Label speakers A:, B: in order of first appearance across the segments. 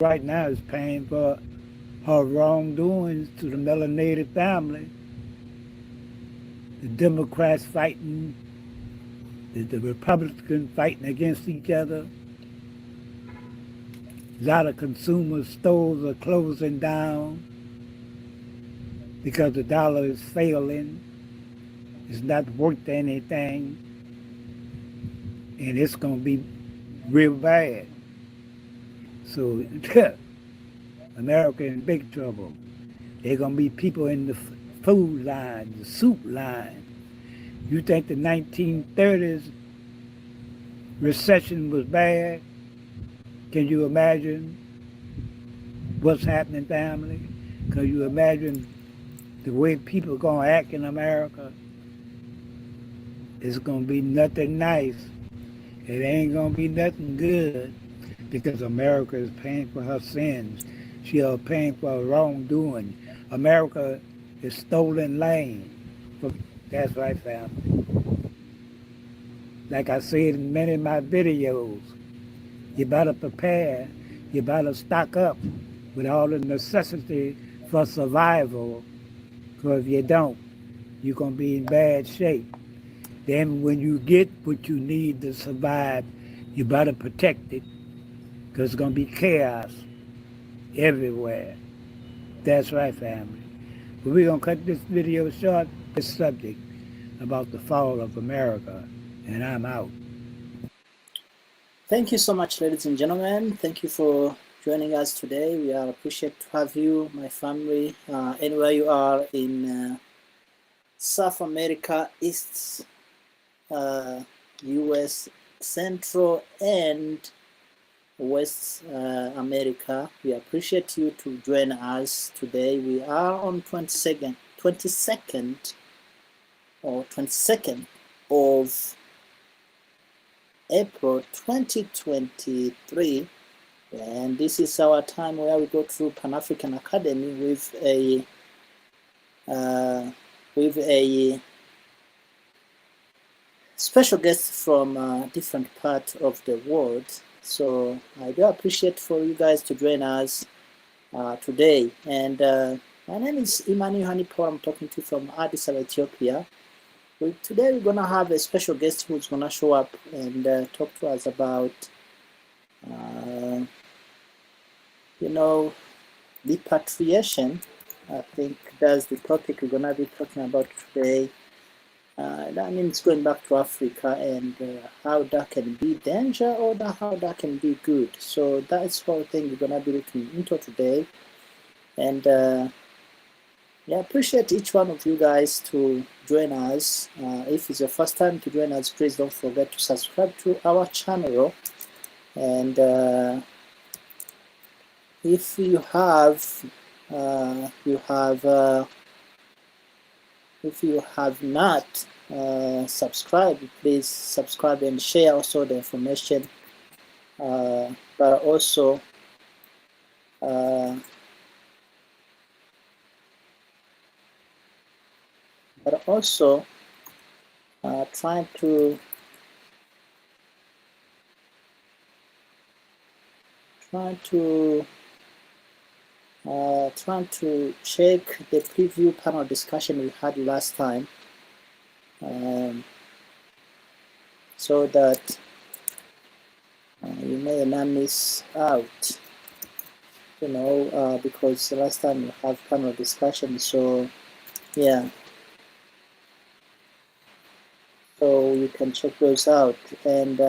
A: right now is paying for her wrongdoings to the melanated family. The Democrats fighting, the Republicans fighting against each other. A lot of consumer stores are closing down because the dollar is failing. It's not worth anything, and it's going to be real bad. So America in big trouble. There are going to be people in the food line, the soup line. You think the 1930s recession was bad? Can you imagine what's happening, family? Can you imagine the way people are going to act in America? It's going to be nothing nice. It ain't going to be nothing good because America is paying for her sins. She is paying for her wrongdoing. America is stolen land. That's right, family. Like I said in many of my videos, you better prepare. You better stock up with all the necessity for survival. Because if you don't, you're going to be in bad shape. Then when you get what you need to survive, you better protect it. Because it's going to be chaos everywhere. That's right, family. But we're going to cut this video short. This subject about the fall of America. And I'm out.
B: Thank you so much, ladies and gentlemen. Thank you for joining us today. We are appreciate to have you, my family, anywhere you are in South America, East, US, Central, and West America. We appreciate you to join us today. We are on 22nd of April 2023, and this is our time where we go through Pan-African Academy with a special guest from different part of the world. So I do appreciate for you guys to join us today. And my name is Imani Hanipo. I'm talking to you from Addis Ababa, Ethiopia. Today we're going to have a special guest who's going to show up and talk to us about, repatriation. I think that's the topic we're going to be talking about today. That means going back to Africa and how that can be danger or how that can be good. So that's the whole thing we're going to be looking into today. And I appreciate each one of you guys to join us. If it's your first time to join us, please don't forget to subscribe to our channel. And if you have not subscribed, please subscribe and share also the information. But also trying to check the preview panel discussion we had last time, so that you may not miss out, because the last time we have panel discussion. So yeah, so you can check those out. And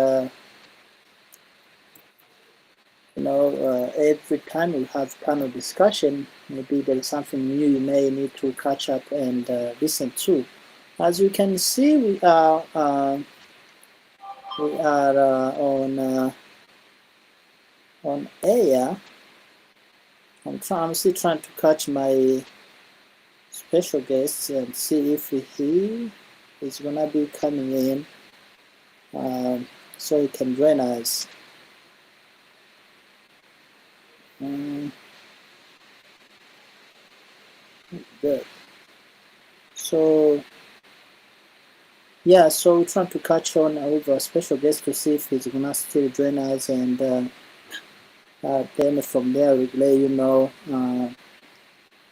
B: every time we have panel discussion, maybe there is something new you may need to catch up and listen to. As you can see, we are on air. I'm still trying to catch my special guest and see if he is gonna be coming in, so he can join us. Good. So yeah, so we're trying to catch on with our special guest to see if he's gonna still join us, and Then from there we'll let you know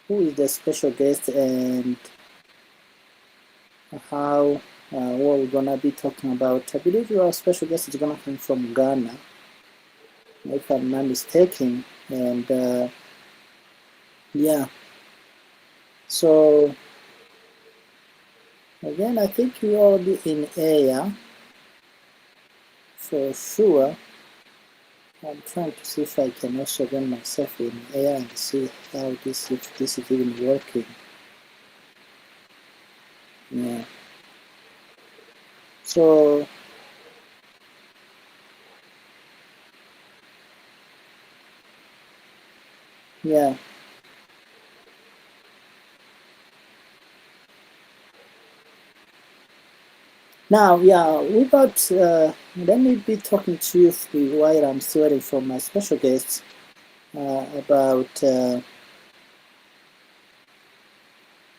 B: who is the special guest and how what we're gonna be talking about. I believe our special guest is gonna come from Ghana, if I'm not mistaken. And yeah, so again, I think we all be in air for sure. I'm trying to see if I can also run myself in air and see how this, if this is even working. Yeah. So yeah. Now, yeah, without let me be talking to you while I'm still waiting for my special guests about a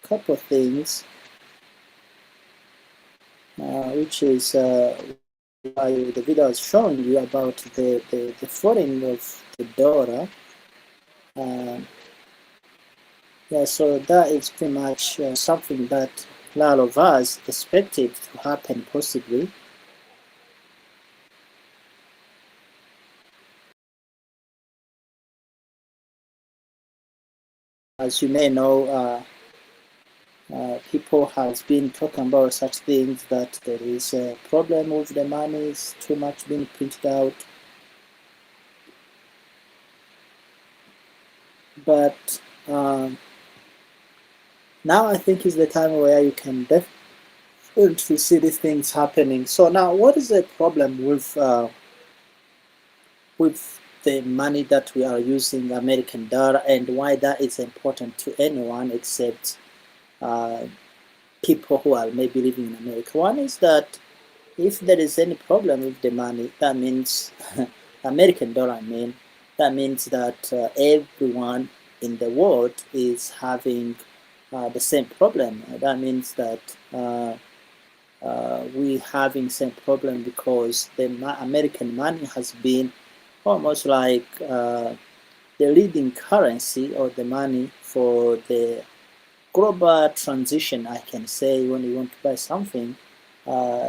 B: couple of things, which is why the video I was showing you about the falling of the dollar. Uh, yeah, so that is pretty much something that a lot of us expected to happen possibly. As you may know, people have been talking about such things that there is a problem with the money, it's too much being printed out. But now I think is the time where you can definitely see these things happening. So now, what is the problem with the money that we are using, American dollar, and why that is important to anyone except uh, people who are maybe living in America? One is that if there is any problem with the money, that means American dollar, I mean, that means that everyone in the world is having the same problem. That means that we having same problem because the American money has been almost like the leading currency or the money for the global transition, I can say, when you want to buy something,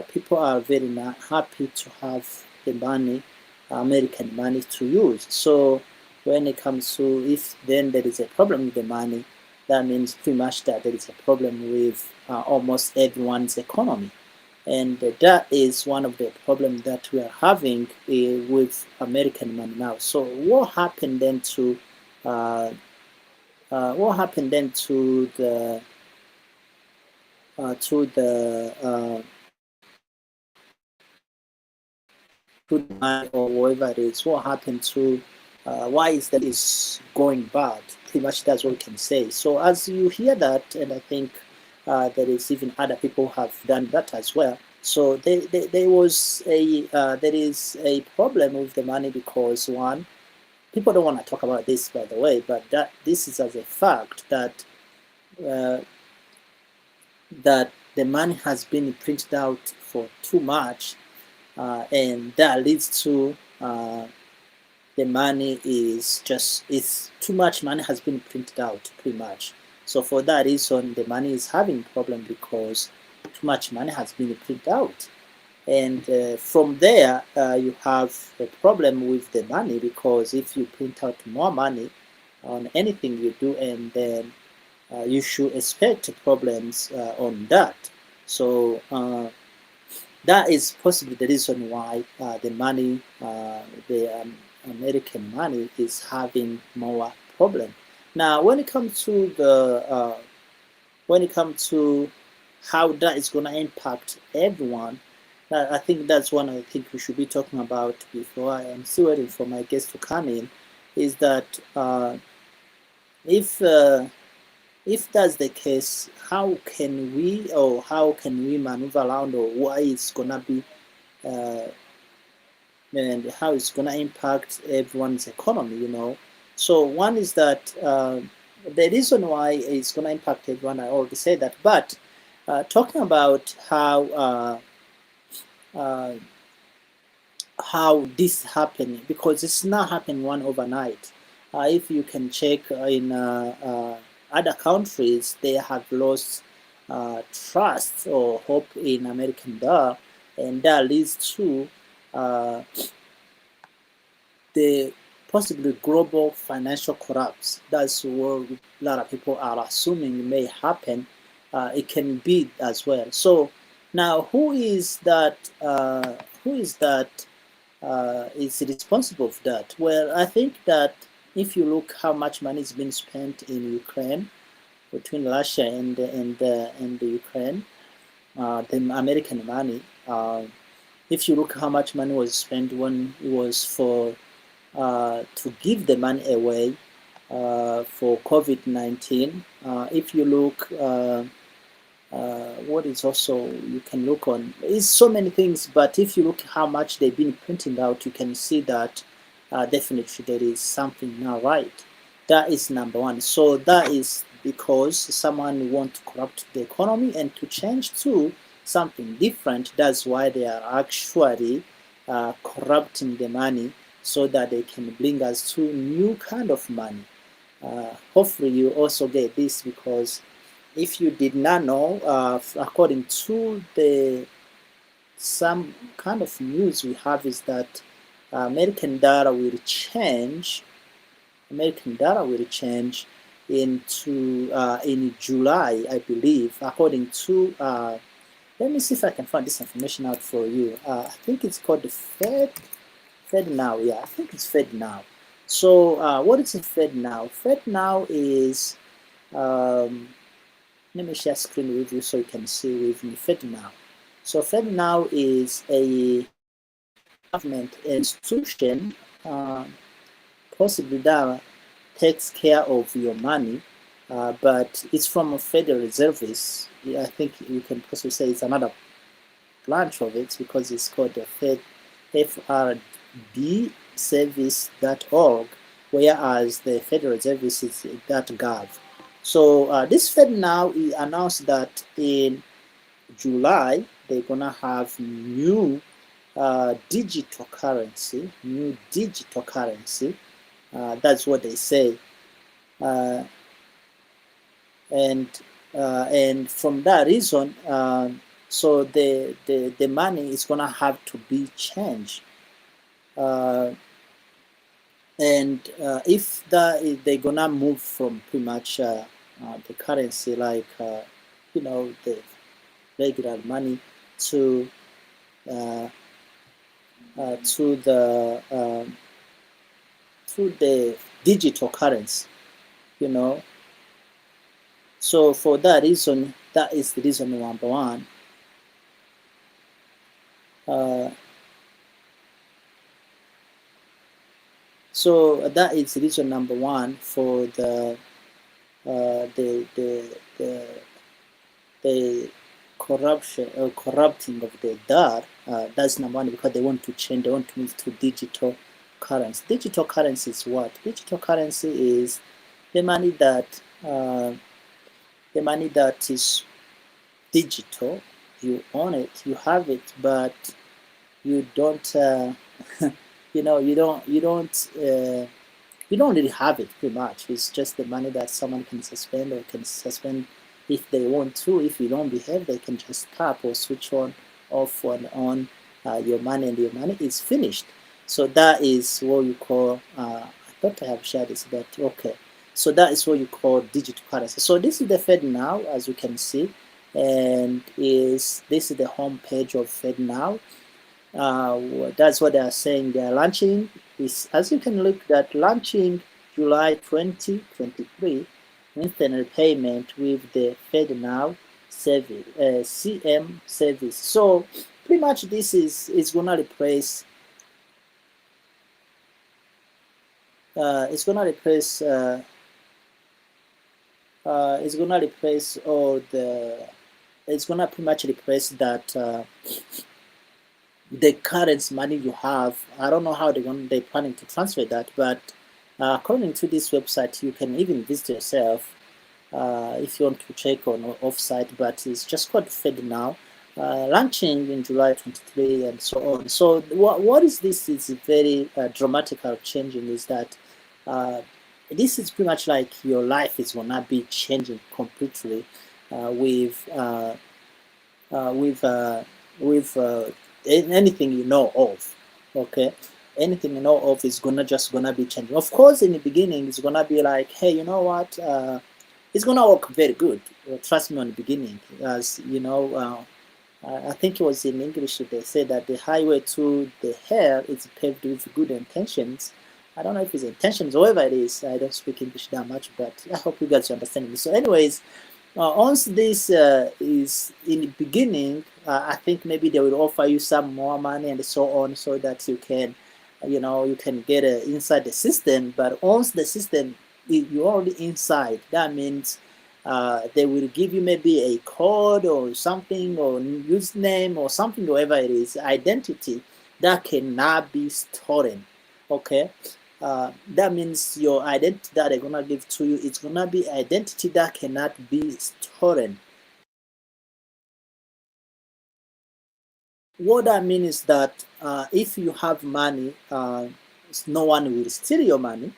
B: people are very happy to have the money, American money to use. So when it comes to if then there is a problem with the money, that means pretty much that there is a problem with almost everyone's economy. And that is one of the problems that we are having with American money now. So what happened then to the money or whatever it is? What happened to why is that is going bad? Pretty much that's what we can say. So as you hear that, and I think there is even other people who have done that as well. So there was there is a problem with the money because one, people don't want to talk about this, by the way, but that this is as a fact that uh, that the money has been printed out for too much, and that leads to the money is just it's too much money has been printed out pretty much. So for that reason, the money is having problem because too much money has been printed out. And from there, you have a problem with the money because if you print out more money on anything you do, and then you should expect problems on that. So that is possibly the reason why the money, the American money, is having more problem. Now, when it comes to how that is going to impact everyone, I think that's one I think we should be talking about before I am still waiting for my guest to come in. Is that if if that's the case, how can we maneuver around, or why it's gonna be uh, and how it's gonna impact everyone's economy? So one is that the reason why it's gonna impact everyone, I already said that. But talking about how uh, how this happened, because it's not happening one overnight. If you can check in other countries, they have lost trust or hope in American dollar, and that leads to uh, the possibly global financial collapse. That's what a lot of people are assuming may happen. It can be as well. So now, who is that? Who is that? Is responsible for that? Well, I think that if you look how much money is being spent in Ukraine between Russia and the Ukraine, the American money. If you look how much money was spent when it was for to give the money away for COVID-19. If you look, what is also you can look on is so many things, but if you look how much they've been printing out, you can see that definitely there is something not right. That is number one. So that is because someone wants to corrupt the economy and to change to something different. That's why they are actually corrupting the money so that they can bring us to new kind of money. Hopefully you also get this, because if you did not know, according to the some kind of news we have is that American dollar will change. American dollar will change into in July, I believe, according to. Let me see if I can find this information out for you. I think it's called the Fed. Fed now, yeah, I think it's Fed now. So what is a Fed now? Fed now is um, let me share screen with you so you can see with me. Fed now. So Fed now is a government institution, possibly that takes care of your money, but it's from a Federal Reserve. I think you can possibly say it's another branch of it, because it's called the Fed, FRDService.org, whereas the Federal Reserve is .gov. So this Fed now announced that in July they're gonna have new digital currency. That's what they say, uh, and from that reason, so the money is gonna have to be changed. And if they're gonna move from pretty much the currency like the regular money to uh, to the digital currency, you know. So for that reason, that is the reason number one. So that is reason number one for the the corruption or corrupting of the dollar. That's number one, because they want to change. They want to move to digital currency. Digital currency is what? Digital currency is the money that is digital. You own it, you have it, but you don't. You know, you don't really have it pretty much. It's just the money that someone can suspend or can suspend if they want to. If you don't behave, they can just tap or switch on, off, and on your money, and your money is finished. So that is what you call. I thought I have shared this, but okay. So that is what you call digital currency. So this is the Fed now, as you can see, and this is the home page of Fed now. That's what they are saying. They are launching this, as you can look at, launching July 2023, instant repayment with the Fed Now service, CM service. So pretty much this is gonna replace. It's gonna replace. It's gonna replace all the. It's gonna pretty much replace that. The current money you have. I don't know how they're planning to transfer that, but according to this website, you can even visit yourself if you want to check on offsite. But it's just called Fed Now. launching in July 23 and so on. So what is this is very dramatical changing is that this is pretty much like your life is gonna be changing completely with with anything you know of. Okay, anything you know of is gonna be changing. Of course, in the beginning, it's gonna be like, hey, you know what? It's gonna work very good. Trust me on the beginning, as you know. I think it was in English they said that the highway to the hell is paved with good intentions. I don't know if it's intentions, or whatever it is. I don't speak English that much, but I hope you guys understand me. So, anyways, once this is in the beginning, I think maybe they will offer you some more money and so on, so that you can, you can get inside the system. But once the system, you're already inside, that means they will give you maybe a code or something, or username or something, whatever it is, identity that cannot be stolen. Okay, that means your identity that they're gonna give to you, it's gonna be identity that cannot be stolen. What I mean is that if you have money, no one will steal your money.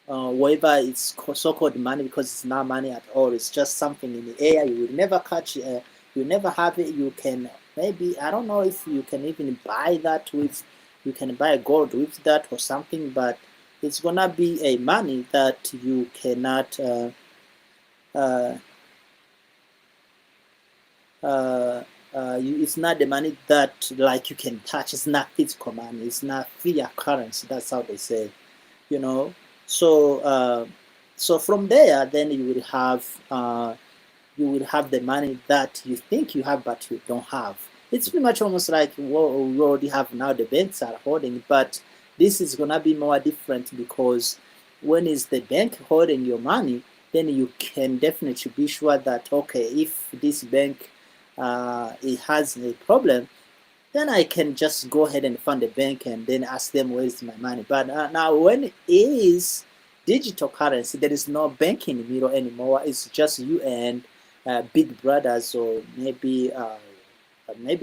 B: Whether it's so-called money, because it's not money at all, it's just something in the air. You will never catch. You never have it. You can maybe, I don't know if you can even buy that with. You can buy gold with that or something, but it's gonna be a money that you cannot. Uh, it's not the money that like you can touch. It's not physical money. It's not fiat currency. That's how they say. You know. So so from there, then you will have the money that you think you have, but you don't have. It's pretty much almost like what we already have now. The banks are holding, but this is gonna be more different, because when is the bank holding your money, then you can definitely be sure that, okay, if this bank it has a problem, then I can just go ahead and fund the bank and then ask them where is my money. But now when it is digital currency, there is no bank in the middle anymore. It's just you and big brothers, or maybe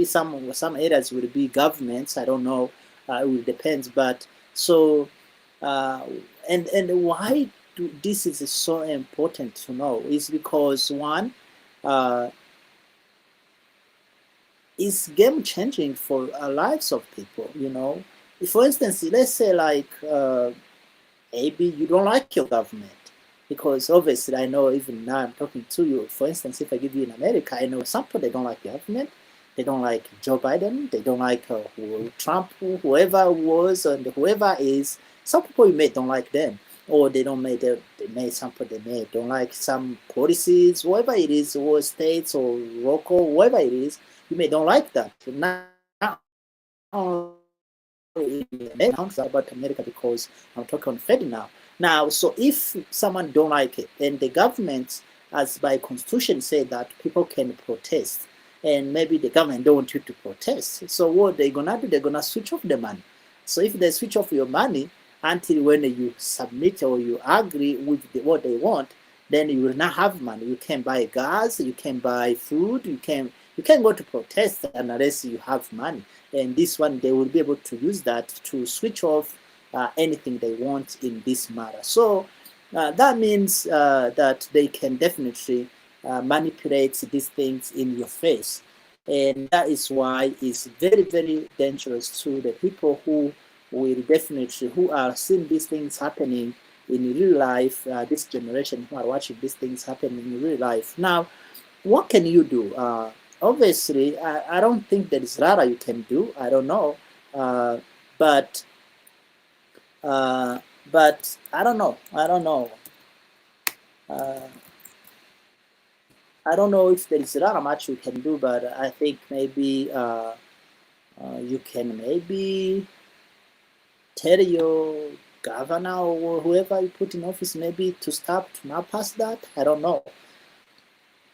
B: some areas will be governments. I don't know. It will depends. But so uh, and why this is so important to know is because one. Uh, is game changing for lives of people. For instance, let's say like maybe you don't like your government, because obviously I know even now I'm talking to you. For instance, if I give you in America, I know some people they don't like the government. They don't like Joe Biden. They don't like Trump, whoever was and whoever is. Some people you may don't like them, or they don't make they may some people they may don't like some policies, whatever it is, or states or local, whatever it is. You may don't like that. Not only about America, because I'm talking on Fed now. Now, so if someone don't like it, then the government, as by constitution, say that people can protest, and maybe the government don't want you to protest. So what they're gonna do? They're gonna switch off the money. So if they switch off your money until when you submit or you agree with what they want, then you will not have money. You can buy gas, you can buy food, you can go to protest unless you have money. And this one, they will be able to use that to switch off anything they want in this matter. So that means that they can definitely manipulate these things in your face. And that is why it's very, very dangerous to the people who are seeing these things happening in real life, this generation who are watching these things happen in real life. Now, what can you do? Obviously, I don't think there is rara you can do. I don't know, uh, but uh, but I don't know. Uh, I don't know if there is rara much you can do, but I think maybe you can maybe tell your governor or whoever you put in office maybe to stop to not pass that. I don't know.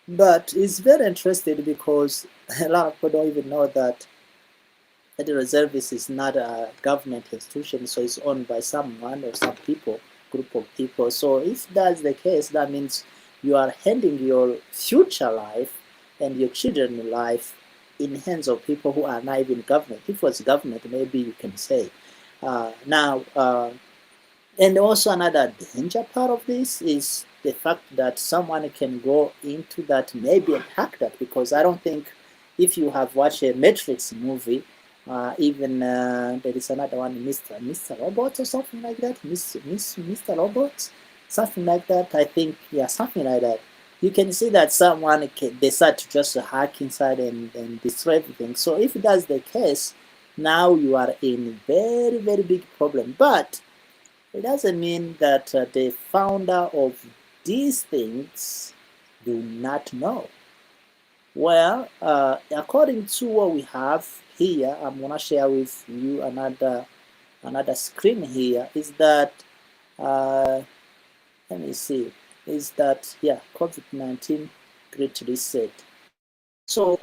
B: But it's very interesting because a lot of people don't even know that the Federal Reserve is not a government institution, so it's owned by someone or some people, group of people. So if that's the case, that means you are handing your future life and your children's life in hands of people who are not even government. If it was government, maybe you can say. And also another danger part of this is the fact that someone can go into that maybe and hack that, because I don't think if you have watched a Matrix movie, even there is another one, Mr. Robot or something like that, Mr. Robot, something like that. I think, yeah, something like that. You can see that someone can decide to just hack inside and destroy everything. So if that's the case, now you are in very, very big problem. But it doesn't mean that the founder of these things do not know. Well, according to what we have here, I'm gonna share with you another screen here. Is that let me see? Is that, yeah, COVID-19 Great Reset? So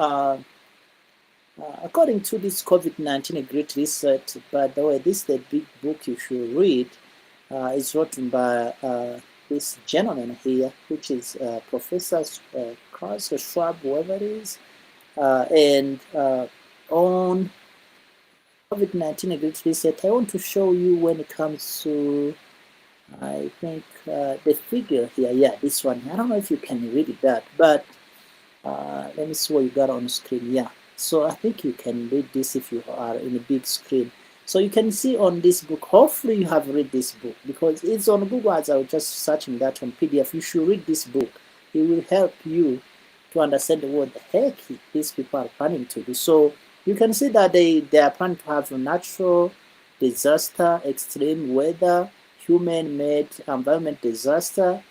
B: according to this COVID-19 Great Reset, by the way, this is the big book you should read. It's written by this gentleman here, which is Professor Klaus Schwab, whoever it is, and on COVID-19 Great Reset, I want to show you when it comes to, I think, the figure here. Yeah, this one. I don't know if you can read that, but let me see what you got on the screen. Yeah, so I think you can read this if you are in a big screen. So you can see on this book, hopefully you have read this book, because it's on Google as I was just searching that on PDF. You should read this book. It will help you to understand what the heck these people are planning to do. So you can see that they are planning to have a natural disaster, extreme weather, human-made environment disaster,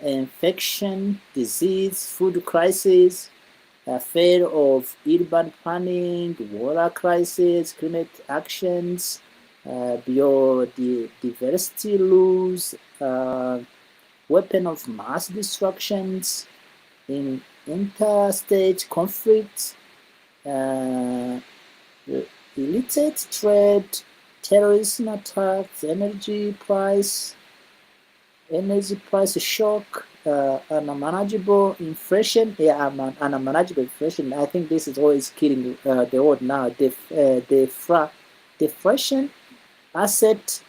B: infection, disease, food crisis, failure of urban planning, water crisis, climate actions, biodiversity loss, weapon of mass destructions, in interstate conflicts, illicit trade, terrorism attacks, energy price shock, unmanageable inflation. Yeah, unmanageable inflation. I think this is always killing the world now. Deflation, asset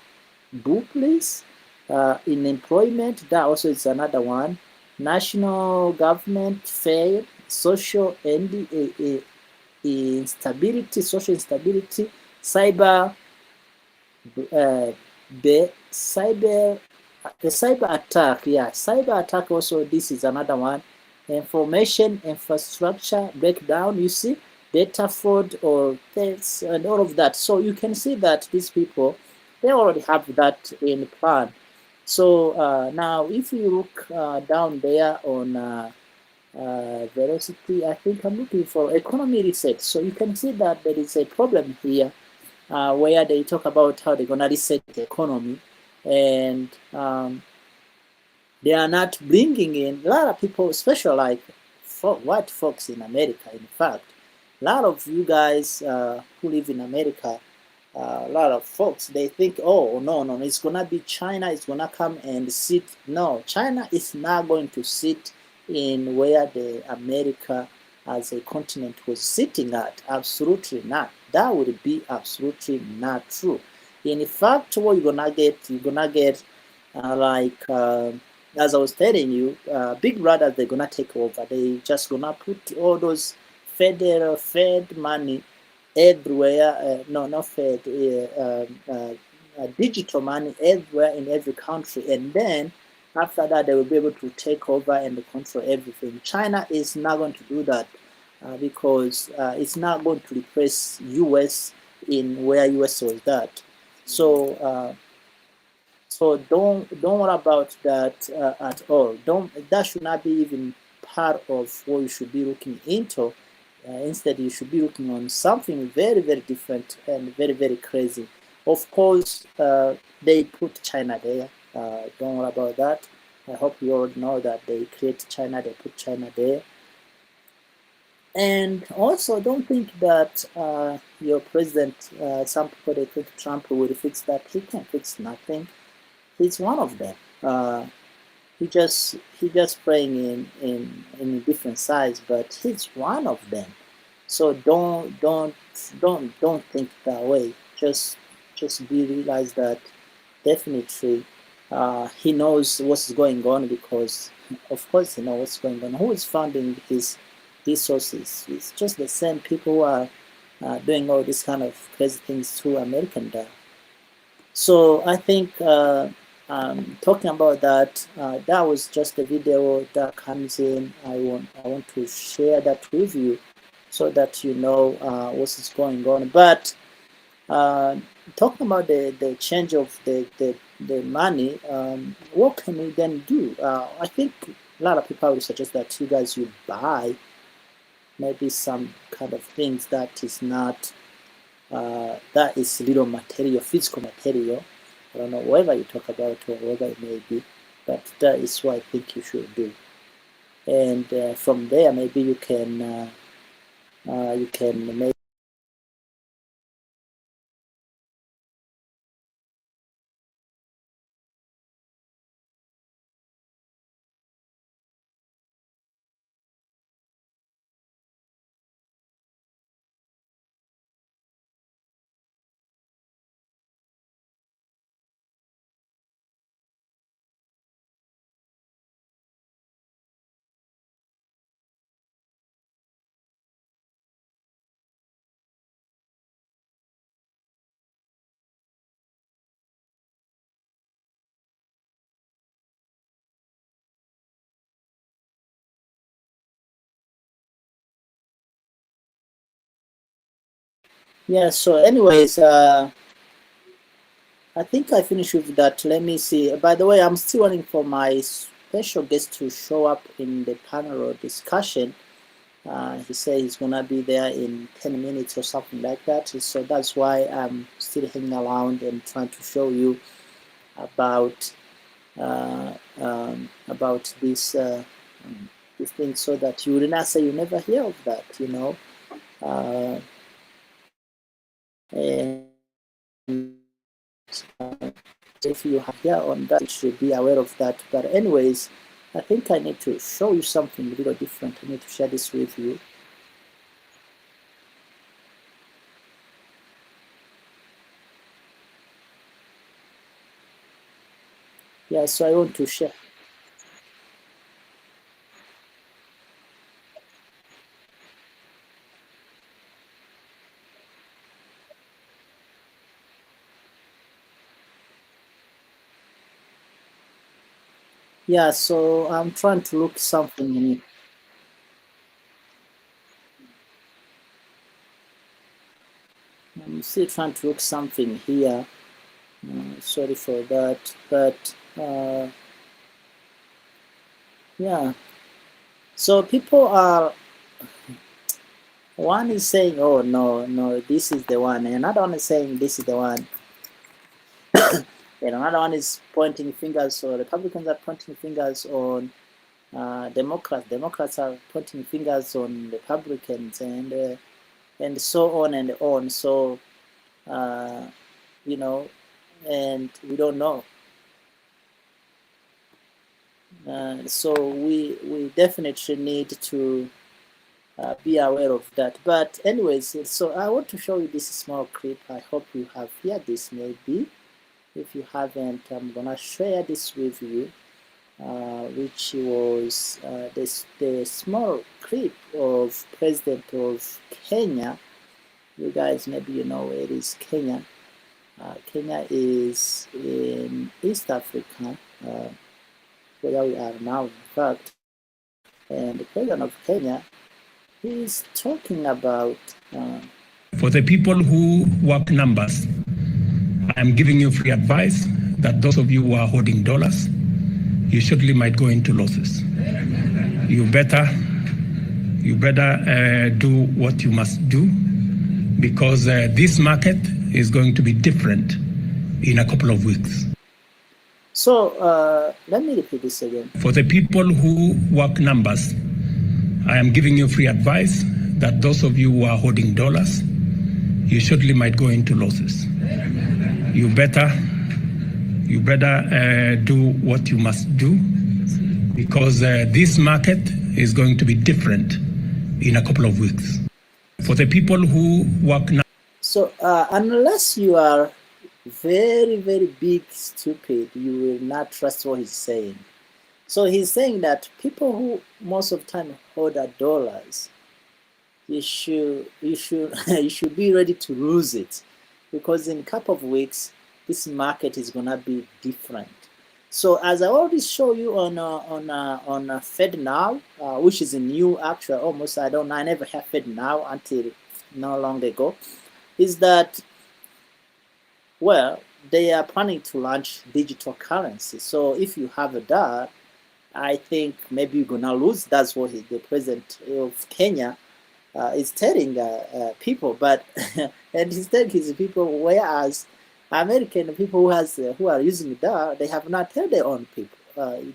B: bookless, unemployment. That also is another one. National government failed. Social instability, cyber the cyber attack. Yeah, cyber attack also, this is another one. Information infrastructure breakdown, you see, data fraud or thefts and all of that. So you can see that these people, they already have that in plan. So now if you look down there on velocity, I think I'm looking for economy reset. So you can see that there is a problem here where they talk about how they're gonna reset the economy, and they are not bringing in a lot of people, especially like white folks in America. In fact, a lot of you guys who live in America, a lot of folks, they think, oh no, it's gonna be China is gonna come and sit. No, China is not going to sit in where the America as a continent was sitting at. Absolutely not. That would be absolutely not true. In fact, what you're gonna get as I was telling you, Big Brother, they're gonna take over. They just gonna put all those Fed money everywhere. No, not Fed. Digital money everywhere in every country, and then after that, they will be able to take over and control everything. China is not going to do that because it's not going to replace US in where US was that. So so don't worry about that at all. That should not be even part of what you should be looking into. Instead, you should be looking on something very, very different and very, very crazy. Of course, they put China there. Don't worry about that. I hope you all know that they create China, they put China there. And also, don't think that your president, some people they think Trump will fix that. He can't fix nothing. He's one of them. He just playing in a different size, but he's one of them. So don't think that way. Just be realize that definitely he knows what's going on, because of course he knows what's going on. Who is funding his resources? It's just the same people who are doing all these kind of crazy things through American dollar. So I think talking about that, that was just a video that comes in. I want to share that with you so that you know what's going on. But talking about the change of the money, what can we then do? I think a lot of people would suggest that you guys you buy maybe some kind of things that is not that is little material, physical material. I don't know whether you talk about or whether it may be, but that is what I think you should do. And from there, maybe you can make. Yeah. So, anyways, I think I finished with that. Let me see. By the way, I'm still waiting for my special guest to show up in the panel discussion. He said he's gonna be there in 10 minutes or something like that. So that's why I'm still hanging around and trying to show you about this this thing, so that you will not say you never hear of that, you know. And if you have here on that, you should be aware of that. But anyways, I think I need to show you something a little different. I need to share this with you. Yeah, so I want to share. Yeah, so I'm trying to look something in it. I'm still trying to look something here. Sorry for that, but yeah. So people are, one is saying, "Oh no, this is the one," and another one is saying, "This is the one," and another one is pointing fingers. So Republicans are pointing fingers on Democrats. Democrats are pointing fingers on Republicans, and so on and on. So you know, and we don't know. So we definitely need to be aware of that. But anyways, so I want to show you this small clip. I hope you have heard this maybe. If you haven't, I'm gonna share this with you, which was the small clip of President of Kenya. You guys, maybe you know where it is, Kenya. Kenya is in East Africa, where we are now, in fact. And the president of Kenya is talking about.
C: For the people who work numbers, I'm giving you free advice that those of you who are holding dollars, you surely might go into losses. You better do what you must do, because this market is going to be different in a couple of weeks.
B: So let me repeat this again.
C: For the people who work numbers, I am giving you free advice that those of you who are holding dollars, you surely might go into losses. You better do what you must do, because this market is going to be different in a couple of weeks. For the people who work now.
B: So unless you are very, very big stupid, you will not trust what he's saying. So he's saying that people who most of the time hold dollars, you should you should be ready to lose it, because in a couple of weeks this market is gonna be different. So as I already show you on Fed Now, which is a new actual almost I never have Fed Now until not long ago, is that well they are planning to launch digital currency. So if you have a dollar, I think maybe you're gonna lose. That's what the president of Kenya is telling people, but and he's telling his people, whereas American people who are using dollar, they have not told their own people.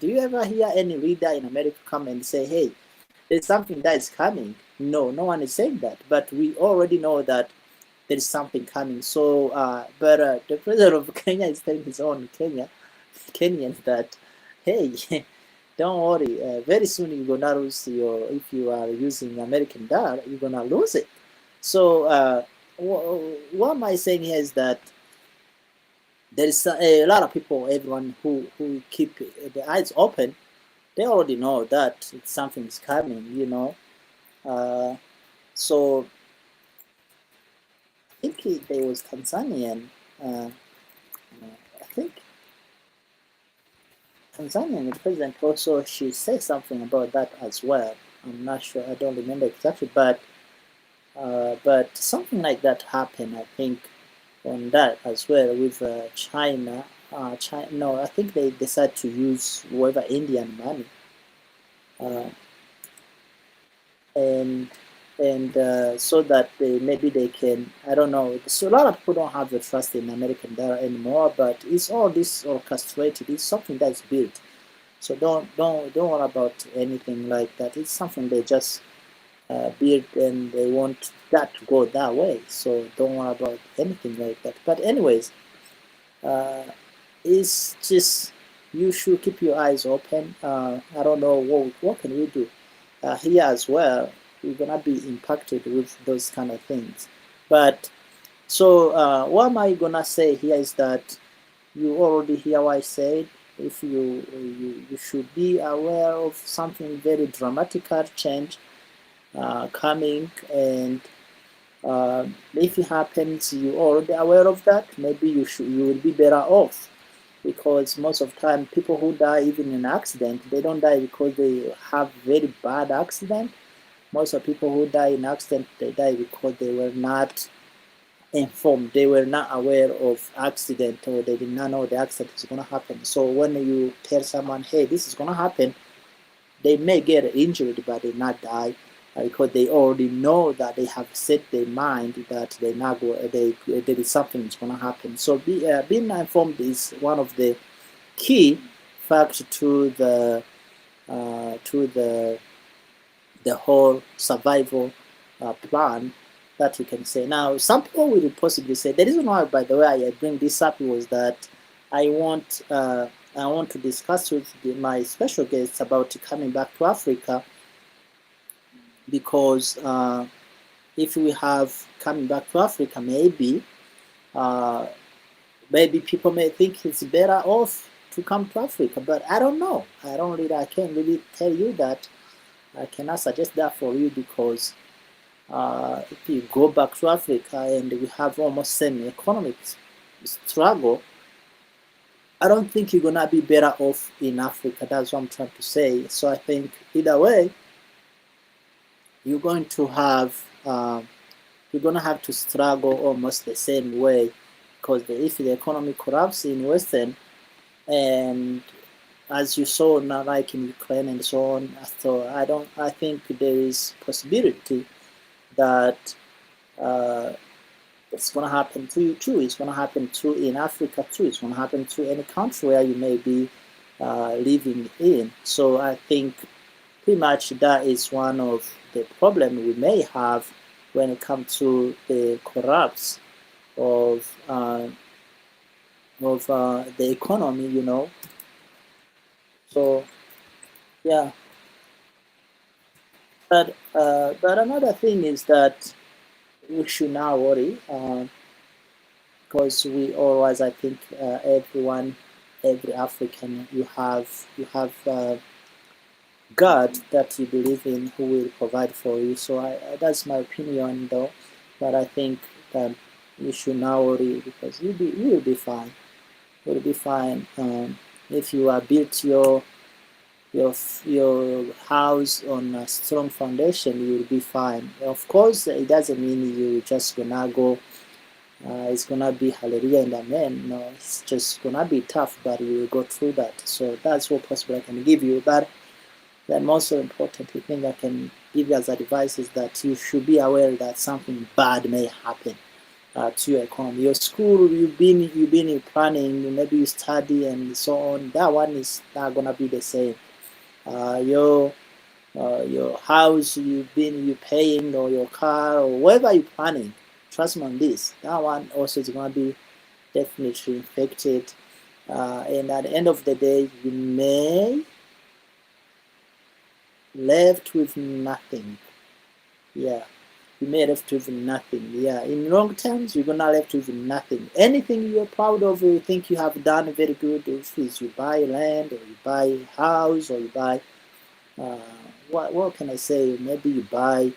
B: Do you ever hear any leader in America come and say, "Hey, there's something that is coming"? No, no one is saying that, but we already know that there is something coming. So, but the president of Kenya is telling his own Kenyans that, hey, don't worry, very soon you're gonna lose if you are using American dollar, you're gonna lose it. So what am I saying here is that there is a lot of people, everyone who keep their eyes open, they already know that something is coming. So I think there was Tanzanian, I think Tanzanian president also, she said something about that as well. I'm not sure, I don't remember exactly, but something like that happened, I think, on that as well with China. China. No, I think they decided to use whatever Indian money, uh, and so that maybe they can. I don't know. So a lot of people don't have the trust in American dollar anymore, but it's all this orchestrated. It's something that's built. So don't worry about anything like that. It's something they just build, and they want that to go that way. So don't worry about anything like that. But anyways, it's just you should keep your eyes open. I don't know what can we do here as well. We're gonna be impacted with those kind of things. But so what am I gonna say here is that you already hear what I said. If you should be aware of something very dramatical change coming, and if it happens, you already aware of that. Maybe you will be better off, because most of the time people who die even in accident, they don't die because they have very bad accident. Most of the people who die in accident, they die because they were not informed, they were not aware of accident, or they did not know the accident is going to happen. So when you tell someone, hey, this is going to happen, they may get injured but they not die, because they already know that they have set their mind that there is something that's going to happen. So being informed is one of the key facts to the whole survival plan that you can say. Now, some people will possibly say the reason why, by the way, I bring this up was that I want to discuss with my special guests about coming back to Africa, because if we have coming back to Africa, maybe people may think it's better off to come to Africa, but I don't know. I can't really tell you that. I cannot suggest that for you, because if you go back to Africa and we have almost same economic struggle, I don't think you're gonna be better off in Africa. That's what I'm trying to say. So I think either way, you're going to have to struggle almost the same way, because if the economy collapses in Western, and as you saw now, like in Ukraine and so on, so I think there is possibility that it's going to happen to you too. It's going to happen too in Africa too. It's going to happen to any country where you may be living in. So I think pretty much that is one of the problems we may have when it comes to the collapse of the economy, So yeah, but another thing is that we should not worry, because we always, I think, everyone, every African, you have God that you believe in who will provide for you. So that's my opinion, though. But I think that you should not worry, because you will be fine. You will be fine. If you are built your house on a strong foundation, you will be fine. Of course, it doesn't mean you just gonna go. It's gonna be hallelujah and amen. No, it's just gonna be tough, but you will go through that. So that's what possible I can give you. But the most important thing I can give you as advice is that you should be aware that something bad may happen to your economy. Your school, you've been planning, maybe you study and so on. That one is not gonna be the same. Your house you paying, or your car, or whatever you're planning. Trust me on this. That one also is gonna be definitely infected. And at the end of the day, you may left with nothing. Yeah, you may left with nothing. Yeah, in long terms, you're gonna left with nothing. Anything you're proud of, you think you have done very good, if it's you buy land, or you buy a house, or you buy uh, what can I say? Maybe you buy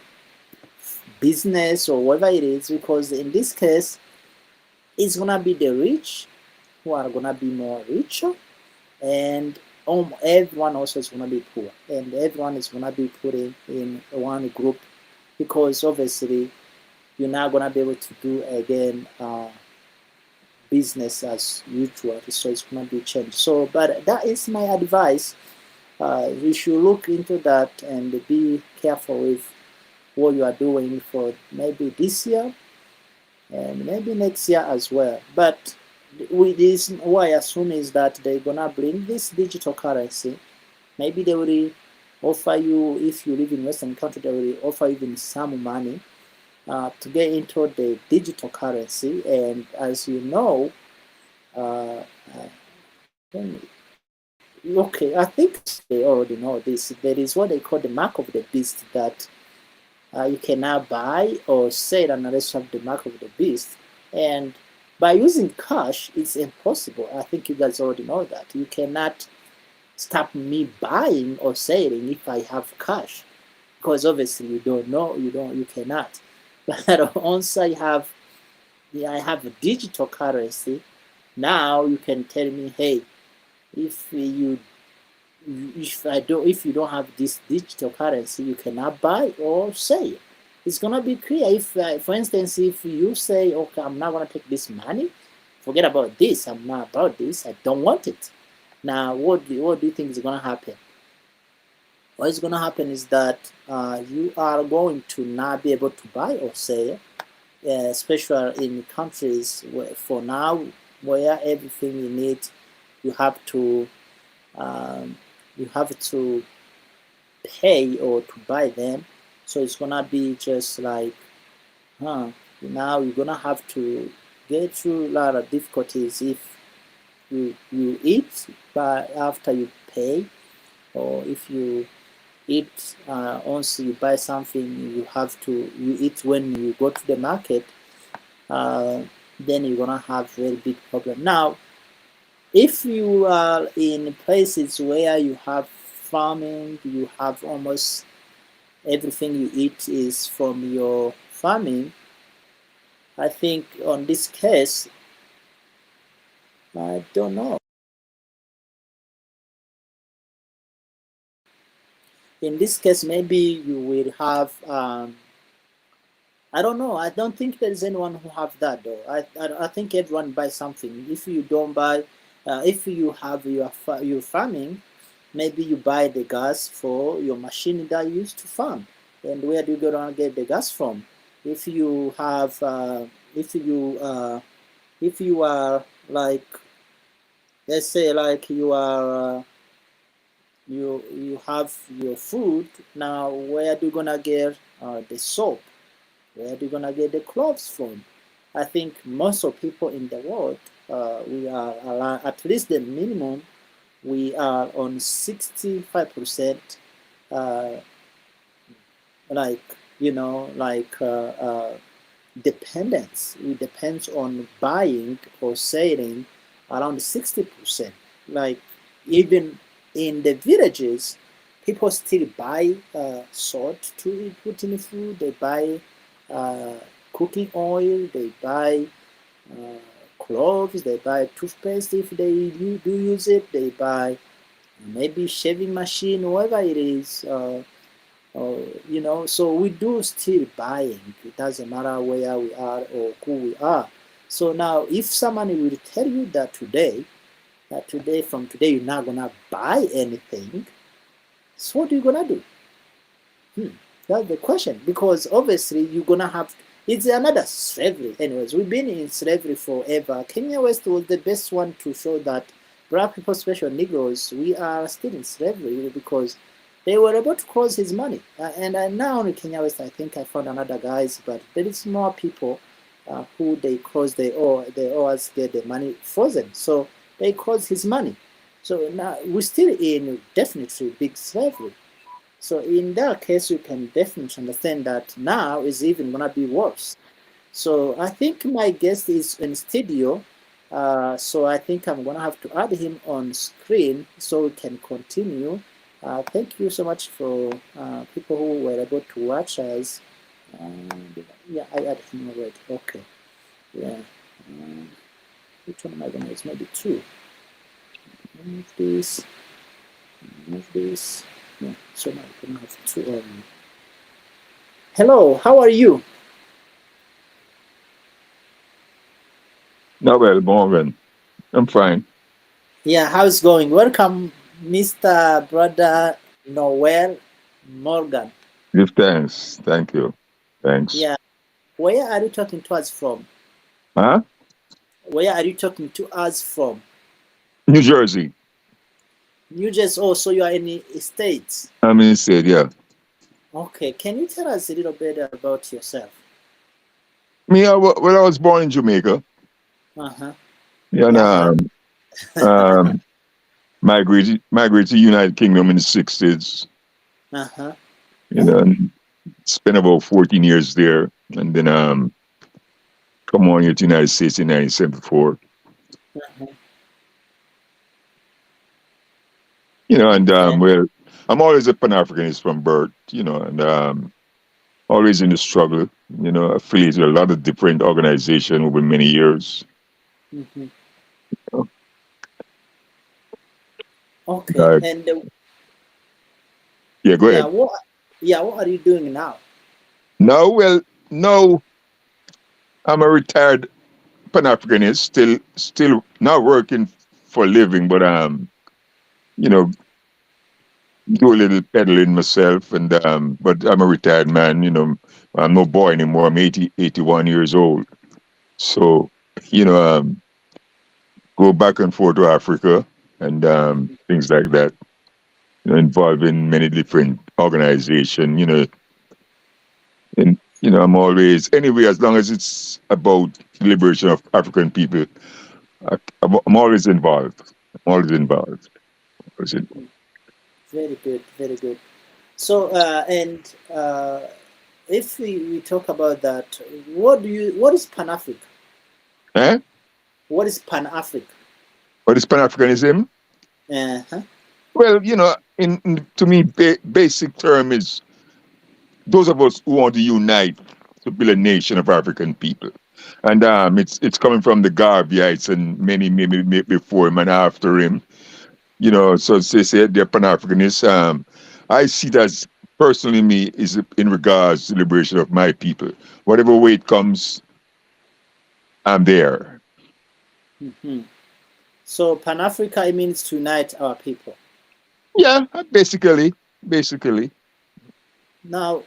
B: business or whatever it is, because in this case, it's gonna be the rich who are gonna be more richer, and everyone also is gonna be poor, and everyone is gonna be put in one group, because obviously you're not gonna be able to do again business as usual, so it's gonna be changed. So, but that is my advice. You should look into that and be careful with what you are doing for maybe this year and maybe next year as well. But with this, what I assume is that they're gonna bring this digital currency. Maybe they will offer you, if you live in Western country, they will offer even some money to get into the digital currency. And as you know, uh, okay, I think they already know this. There is what they call the mark of the beast, that you cannot buy or sell unless you have the mark of the beast. And by using cash, it's impossible. I think you guys already know that. You cannot stop me buying or selling if I have cash, because obviously you don't know, you cannot. But once I have a digital currency, now you can tell me, hey, if you if you don't have this digital currency, you cannot buy or sell. It's gonna be clear. If, for instance, if you say, okay, I'm not gonna take this money, forget about this. I'm not about this. I don't want it. Now, what do you think is gonna happen? What is gonna happen is that you are going to not be able to buy or sell, especially in countries where, for now, where everything you need, you have to um, you have to pay or to buy them. So it's gonna be just like, now you're gonna have to get through a lot of difficulties if you eat, but after you pay, or if you eat once you buy something, you eat when you go to the market. Then you're gonna have very big problem. Now, if you are in places where you have farming, you have almost everything you eat is from your farming. I think on this case, I don't know. In this case, maybe you will have. I don't know. I don't think there is anyone who have that though. I think everyone buys something. If you don't buy, if you have your farming, maybe you buy the gas for your machine that you use to farm. And where do you go and get the gas from? If you have, if you are like, let's say like you are, you have your food. Now, where do you gonna get the soap? Where are you gonna get the clothes from? I think most of people in the world, we are at least the minimum. We are on 65%, uh, like like dependence. We depend on buying or selling around 60%. Like even in the villages, people still buy salt to put in food. They buy uh, cooking oil. They buy uh, cloves. They buy toothpaste if they do use it. They buy maybe shaving machine, whatever it is. So we do still buying. It doesn't matter where we are or who we are. So now, if someone will tell you that from today, you're not gonna buy anything, so what are you gonna do? That's the question. Because obviously, you're gonna have. It's another slavery. Anyways, we've been in slavery forever. Kenya West was the best one to show that black people, especially Negroes, we are still in slavery because they were able to close his money. And now in Kenya West, I think I found another guys, but there is more people who they close, they always get the money frozen. So they close his money. So now we're still in definitely big slavery. So in that case, you can definitely understand that now is even gonna be worse. So I think my guest is in studio. So I think I'm gonna have to add him on screen so we can continue. Thank you so much for people who were able to watch us. Yeah, I added him already. Okay. Yeah. Which one am I gonna use? Maybe two. Move this. Move this. Yeah. So now I'm gonna have two. Hello. How are you?
D: Noel Morgan. I'm fine.
B: Yeah. How's it going? Welcome, Mr. Brother Noel Morgan.
D: Give thanks. Thank you. Thanks.
B: Yeah. Where are you talking to us from?
D: Huh?
B: Where are you talking to us from?
D: New Jersey.
B: You just also you are in the States.
D: I'm in said, yeah.
B: Okay. Can you tell us a little bit about yourself?
D: Well, I was born in Jamaica.
B: Uh-huh.
D: Yeah, and
B: Yeah.
D: um, migrated to United Kingdom in the 60s.
B: Uh-huh.
D: And spent about 14 years there. And then come on here to the United States in 1974.
B: Uh-huh.
D: And
B: Okay.
D: well, I'm always a Pan-Africanist from birth, and always in the struggle, affiliated with a lot of different organizations over many years.
B: Mm-hmm.
D: Uh,
B: Okay. And
D: yeah, go
B: yeah,
D: ahead.
B: what are you doing now?
D: No, I'm a retired Pan-Africanist, still not working for a living, but you know, do a little peddling myself, and but I'm a retired man. I'm no boy anymore. I'm 81 years old. So, you know, go back and forth to Africa and things like that. Involved in many different organizations. And I'm always anyway, as long as it's about the liberation of African people, I'm always involved. I'm always involved. Always involved.
B: Very good, very good. So and if we talk about that, what is Pan Africa?
D: Eh?
B: What is Pan Africa?
D: What is Pan Africanism?
B: Uh-huh.
D: Well, to me, basic term is those of us who want to unite to build a nation of African people, and it's coming from the Garveyites and many maybe before him and after him. So they say they're Pan Africanists. I see that as personally me is in regards to the liberation of my people. Whatever way it comes, I'm there.
B: Mm-hmm. So Pan Africa it means to unite our people.
D: Yeah, basically.
B: Now,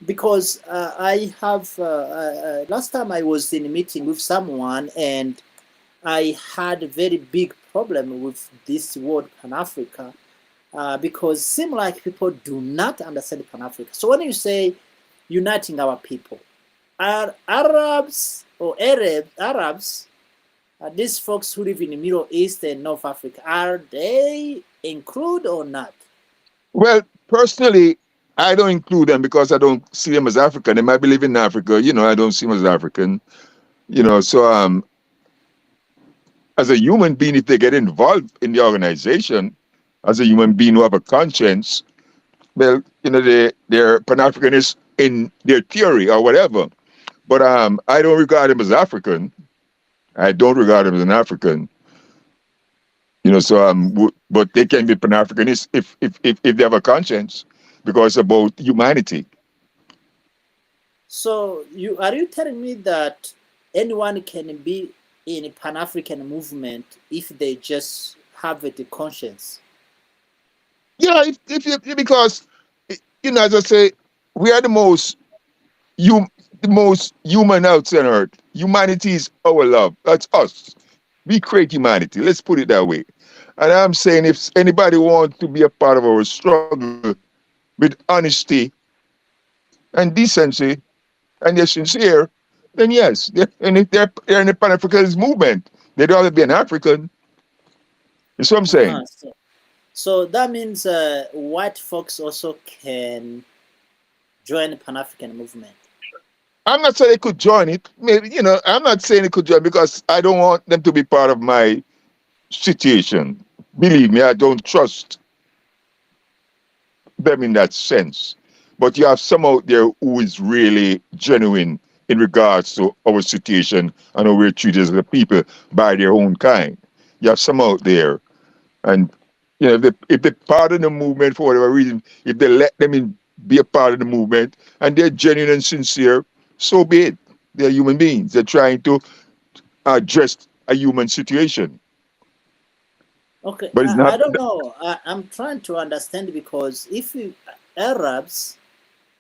B: because I have last time I was in a meeting with someone and I had a very big problem with this word Pan Africa because it seems like people do not understand Pan Africa. So when you say uniting our people, are Arabs or Arabs, these folks who live in the Middle East and North Africa, are they included or not?
D: Well, personally, I don't include them because I don't see them as African. They might be living in Africa, I don't see them as African, So as a human being, if they get involved in the organization, as a human being who have a conscience, well, they're Pan-Africanists in their theory or whatever. But I don't regard them as African. I don't regard them as an African. So but they can be Pan-Africanists if they have a conscience, because it's about humanity.
B: So are you telling me that anyone can be in a Pan-African movement if they just have the conscience?
D: Yeah, because as I say, we are the most human out on earth. Humanity is our love. That's us. We create humanity. Let's put it that way. And I'm saying, if anybody wants to be a part of our struggle with honesty and decency, and they're sincere, then yes. And if they're in the Pan-Africanist movement, they don't have to be an African. That's what I'm saying.
B: So that means white folks also can join the Pan-African movement.
D: I'm not saying they could join it. Maybe, I'm not saying they could join, because I don't want them to be part of my situation. Believe me, I don't trust them in that sense. But you have some out there who is really genuine in regards to our situation and how we're treated as a people by their own kind. You have some out there. And if they're part of the movement for whatever reason, if they let them be a part of the movement and they're genuine and sincere, so be it. They're human beings. They're trying to address a human situation.
B: Okay,
D: But it's not.
B: I don't know. I'm trying to understand, because if Arabs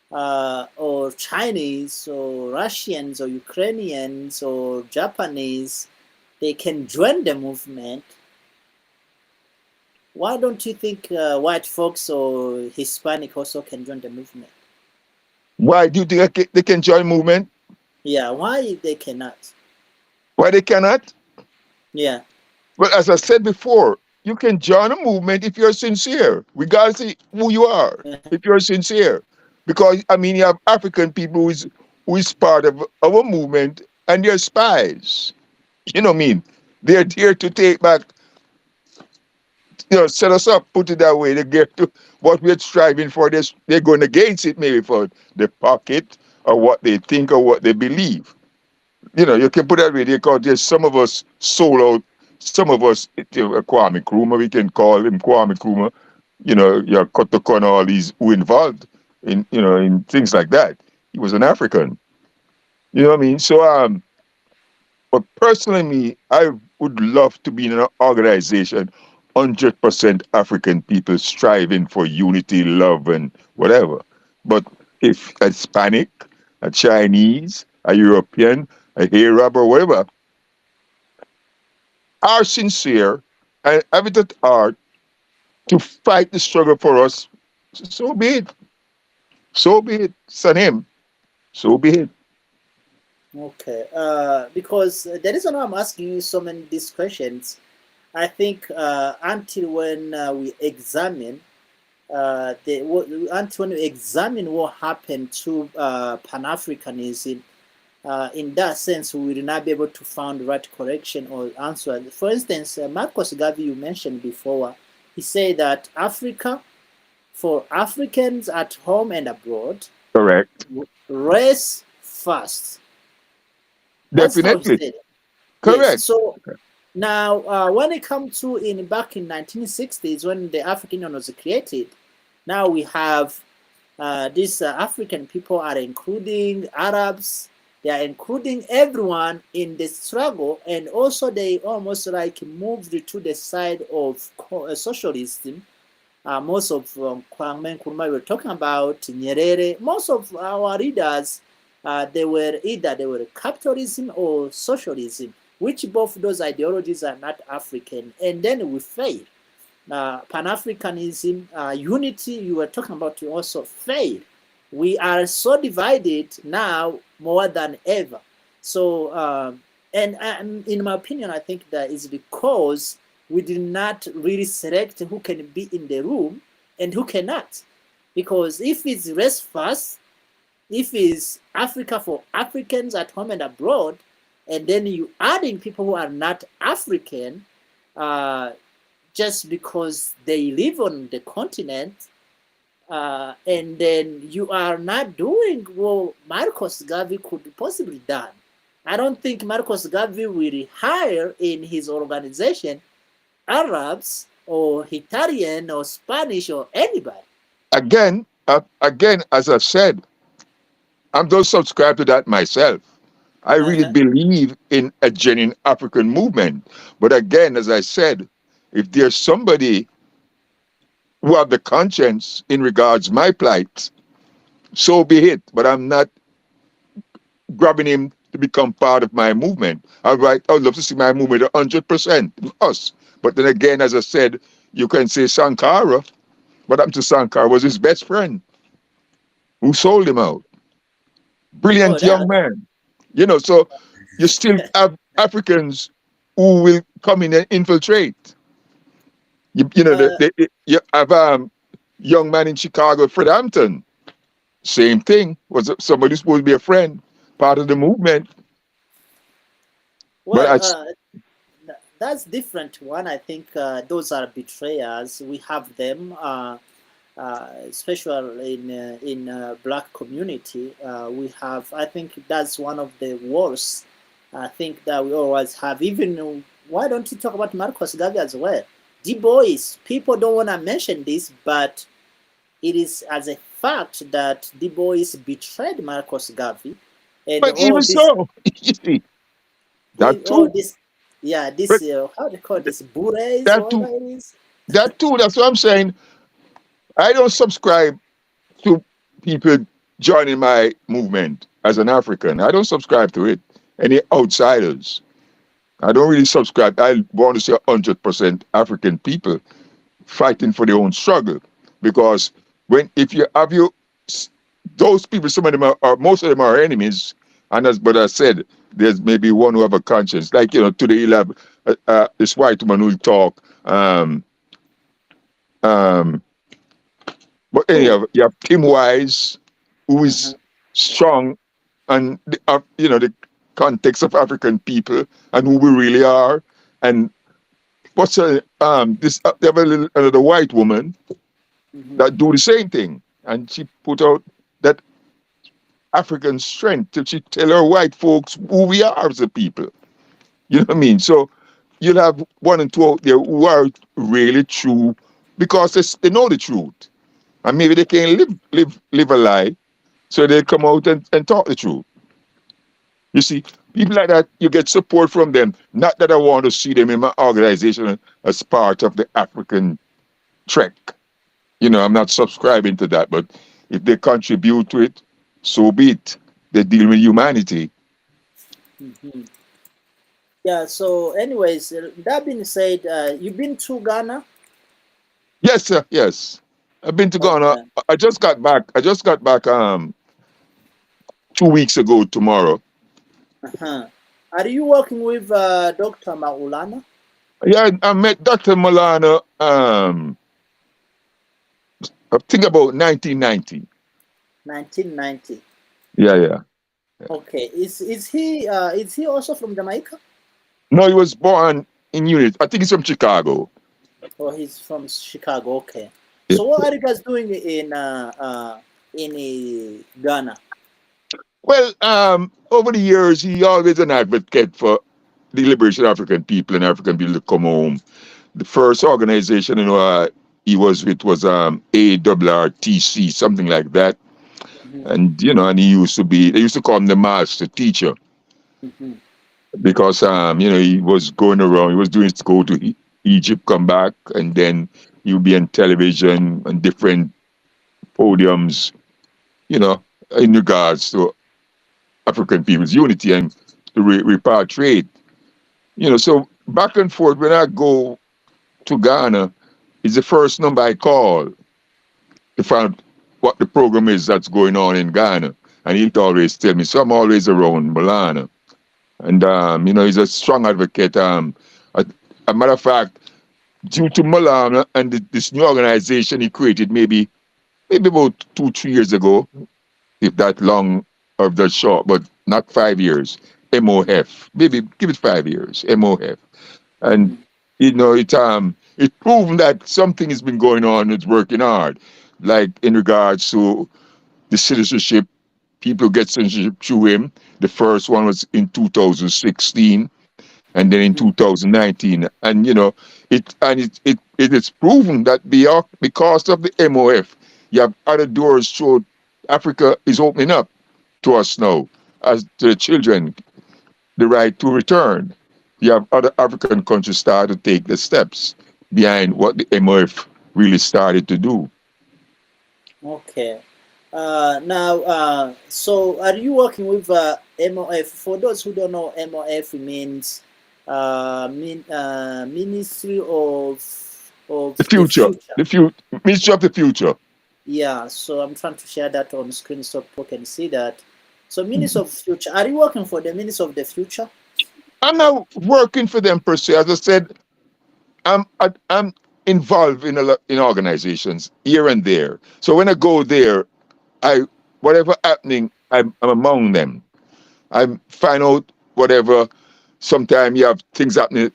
B: or Chinese or Russians or Ukrainians or Japanese, they can join the movement, why don't you think white folks or Hispanic also can join the movement?
D: Why do you think they can join movement?
B: Yeah, why they cannot?
D: Why they cannot?
B: Yeah.
D: Well, as I said before, you can join a movement if you're sincere, regardless of who you are, if you're sincere. Because, you have African people who is part of our movement, and they're spies. You know what I mean? They're there to take back, set us up, put it that way. They get to what we're striving for. They're going against it, maybe for the pocket or what they think or what they believe. You can put that way, because there's some of us sold out, some of us, Kwame Nkrumah, we can call him Kwame Nkrumah, your Kotoko, all these who involved in things like that. He was an African. You know what I mean? So, but personally, I would love to be in an organization, 100% African people striving for unity, love, and whatever. But if a Hispanic, a Chinese, a European, a Arab, or whatever, are sincere and have it at heart to fight the struggle for us, so be it. So be it. Son him. So be it.
B: Okay. Because the reason why I'm asking you so many these questions, I think until when we examine until when we examine what happened to Pan-Africanism, in that sense, we will not be able to find the right correction or answer. For instance, Marcos Garvey, you mentioned before, he said that Africa, for Africans at home and abroad,
D: Correct.
B: race first. That's how he
D: Definitely.
B: said it.
D: Correct.
B: Yes. So now, when it comes to back in 1960s, when the African Union was created, now we have these African people are including Arabs. They are including everyone in the struggle, and also they almost like moved to the side of socialism. Most of Kwame Nkrumah we were talking about, Nyerere, most of our leaders, they were capitalism or socialism, which both those ideologies are not African. And then we failed. Pan-Africanism, unity you were talking about, you also failed. We are so divided now more than ever. So, and in my opinion, I think that is because we did not really select who can be in the room and who cannot. Because if it's race first, if it's Africa for Africans at home and abroad, and then you adding people who are not African, just because they live on the continent, and then you are not doing what Marcos Garvey could possibly done. I don't think Marcos Garvey will hire in his organization Arabs or Italian or Spanish or anybody.
D: Again, as I said, I don't subscribe to that myself. I really
B: Uh-huh.
D: believe in a genuine African movement. But again, as I said, if there's somebody who have the conscience in regards my plight, so be it. But I'm not grabbing him to become part of my movement. All right, I would love to see my movement 100% us. But then again, as I said, you can say Sankara, but I'm to Sankara was his best friend who sold him out.
B: Oh,
D: Brilliant young
B: that.
D: man. So you still have Africans who will come in and infiltrate.
B: Uh,
D: You have young man in Chicago, Fred Hampton. Same thing. Was somebody supposed to be a friend, part of the movement. But
B: well, that's different one. I think those are betrayers. We have them, especially in black community. We have. I think that's one of the worst. I think that we always have. Even why don't you talk about Marcos Garvey as well? The boys. People don't want to mention this, but it is as a fact that the boys betrayed Marcos Garvey, and
D: but even so, that
B: all
D: too.
B: this, yeah,
D: But
B: this how do you call this, bures,
D: that
B: whatever
D: too.
B: it is.
D: That too. That's what I'm saying. I don't subscribe to people joining my movement as an African. I don't subscribe to it. Any outsiders. I don't really subscribe. I want to see 100% African people fighting for their own struggle. Because if you have those people, some of them most of them are enemies. And as but I said, there's maybe one who have a conscience. Like, today you'll have this white woman who'll talk. Um, but
B: Who?
D: anyhow, you have Tim Wise, who is
B: Uh-huh.
D: strong and the context of African people and who we really are. And this they have another white woman
B: Hmm.
D: that do the same thing, and she put out that African strength till she tell her white folks who we are as a people. You know what I mean? So you'll have one and two out there who are really true because they know the truth, and maybe they can't live a lie, so they come out and talk the truth. You see, people like that, you get support from them. Not that I want to see them in my organization as part of the African trek. I'm not subscribing to that, but if they contribute to it, so be it. They deal with humanity.
B: Hmm. Yeah. So, anyways, that being said, you've been to Ghana.
D: Yes, sir. Yes, I've been to Ghana.
B: Okay.
D: I just got back. 2 weeks ago tomorrow.
B: Uh-huh. Are you working with Dr. Maulana?
D: Yeah, I met Dr. Milana. I think about 1990.
B: 1990.
D: Yeah, yeah.
B: Okay. Is he also from Jamaica?
D: No, he was born in Unit. I think he's from Chicago.
B: Or he's from Chicago? Okay.
D: Yeah.
B: So what are you guys doing in Ghana?
D: Well, over the years, he always an advocate for the liberation of African people and African people to come home. The first organization he was with was ARRTC, something like that.
B: Hmm.
D: And they used to call him the master teacher
B: Hmm.
D: because he was going around, he was doing go to Egypt, come back, and then he would be on television and different podiums, you know, in regards to African people's unity and to repatriate. So back and forth when I go to Ghana, is the first number I call to find out what the program is that's going on in Ghana. And he'd always tell me, so I'm always around Milana. And, he's a strong advocate. A matter of fact, due to Milana and this new organization he created maybe maybe about 2, 3 years ago, if that long or that short, but not 5 years. MOF, maybe give it 5 years. MOF, and
B: Mm.
D: it proven that something has been going on. It's working hard, like in regards to the citizenship. People get citizenship through him. The first one was in 2016, and then in
B: Mhm.
D: 2019, and it is proven that because of the MOF, you have other doors. So Africa is opening up to us now, as to the children, the right to return. You have other African countries start to take the steps behind what the MOF really started to do.
B: Okay. Now, so are you working with MOF? For those who don't know, MOF means Ministry of
D: The
B: the
D: future,
B: Future.
D: the future, Ministry of the future.
B: Yeah. So I'm trying to share that on screen so people can see that. So Ministry of Future. Are you working for the Ministry of the Future?
D: I'm not working for them per se. As I said, I'm involved in organizations here and there. So when I go there, I whatever happening, I'm among them. I find out whatever. Sometimes you have things happening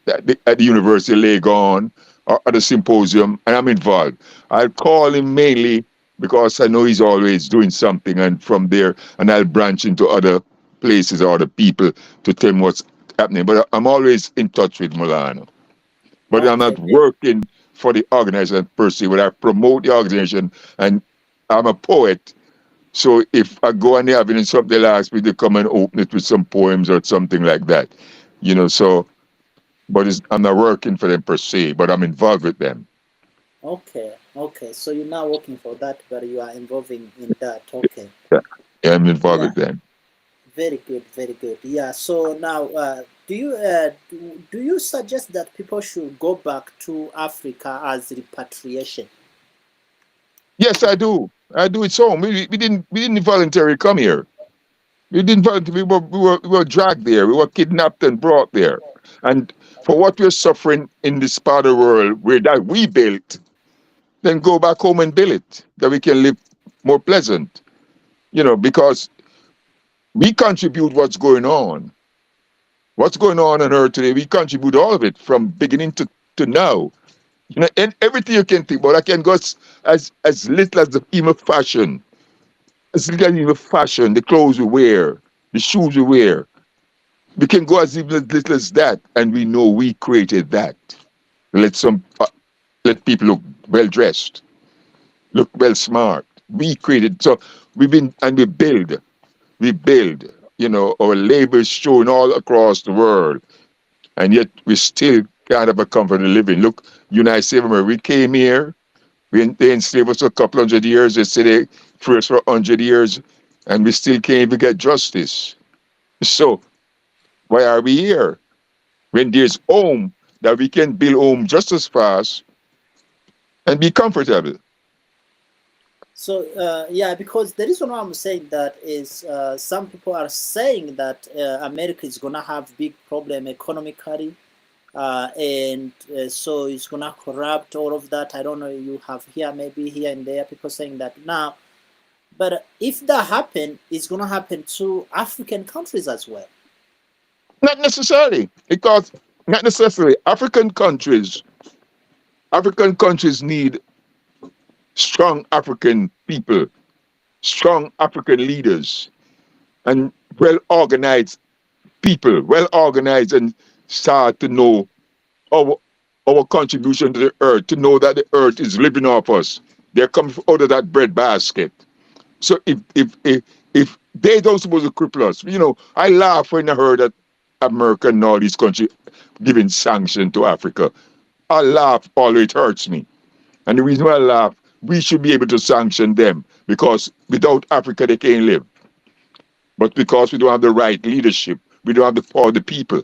D: at the University of Legon or at a symposium, and I'm involved. I'll call him mainly because I know he's always doing something, and from there, and I'll branch into other places or other people to tell him what's happening. But I'm always in touch with Milano. But I'm
B: Okay.
D: not working for the organization per se, but I promote the organization, and I'm a poet. So if I go and they have something, they'll ask me to come and open it with some poems or something like that. So but I'm not working for them per se, but I'm involved with them.
B: Okay. Okay. So you're now working for that, but you are involving in that. Okay.
D: Yeah, yeah, I'm involved
B: Yeah.
D: with them.
B: Very good, very good. Yeah. So now, do you suggest that people should go back to Africa as repatriation?
D: Yes, I do. I do. It's home. We didn't voluntarily come here. We didn't voluntarily. We were dragged there. We were kidnapped and brought there. And for what we're suffering in this part of the world where that we built, then go back home and build it that we can live more pleasant. Because we contribute what's going on earth today. We contribute all of it from beginning to now. And everything you can think about. I can go as little as the female fashion, as little as even fashion, the clothes we wear, the shoes we wear. We can go as even as little as that, and we know we created that. Let some let people look well dressed, look well smart. We created, so we've been and we build. Our labor is shown all across the world, and yet we still can't have a comfortable living. Look, United States of America, we came here. They enslaved us for a couple 100 years. They say they free us for 100 years, and we still can't even get justice. So why are we here? When there's home that we can build home just as fast and be comfortable.
B: So yeah, because the reason why I'm saying that is some people are saying that America is gonna have big problem economically, and so it's gonna corrupt all of that. I don't know. You have here maybe here and there people saying that now, but if that happen, it's gonna happen to African countries as well.
D: Not necessarily, because not necessarily African countries need strong African people, strong African leaders, and well organized people, well organized, and start to know our our contribution to the earth, to know that the earth is living off us. They're coming out of that bread basket. So if they don't supposed to cripple us, I laugh when I heard that America and all these countries giving sanction to Africa. I laugh, although it hurts me. And the reason why I laugh, we should be able to sanction them because without Africa they can't live. But because we don't have the right leadership, we don't have the power of the people.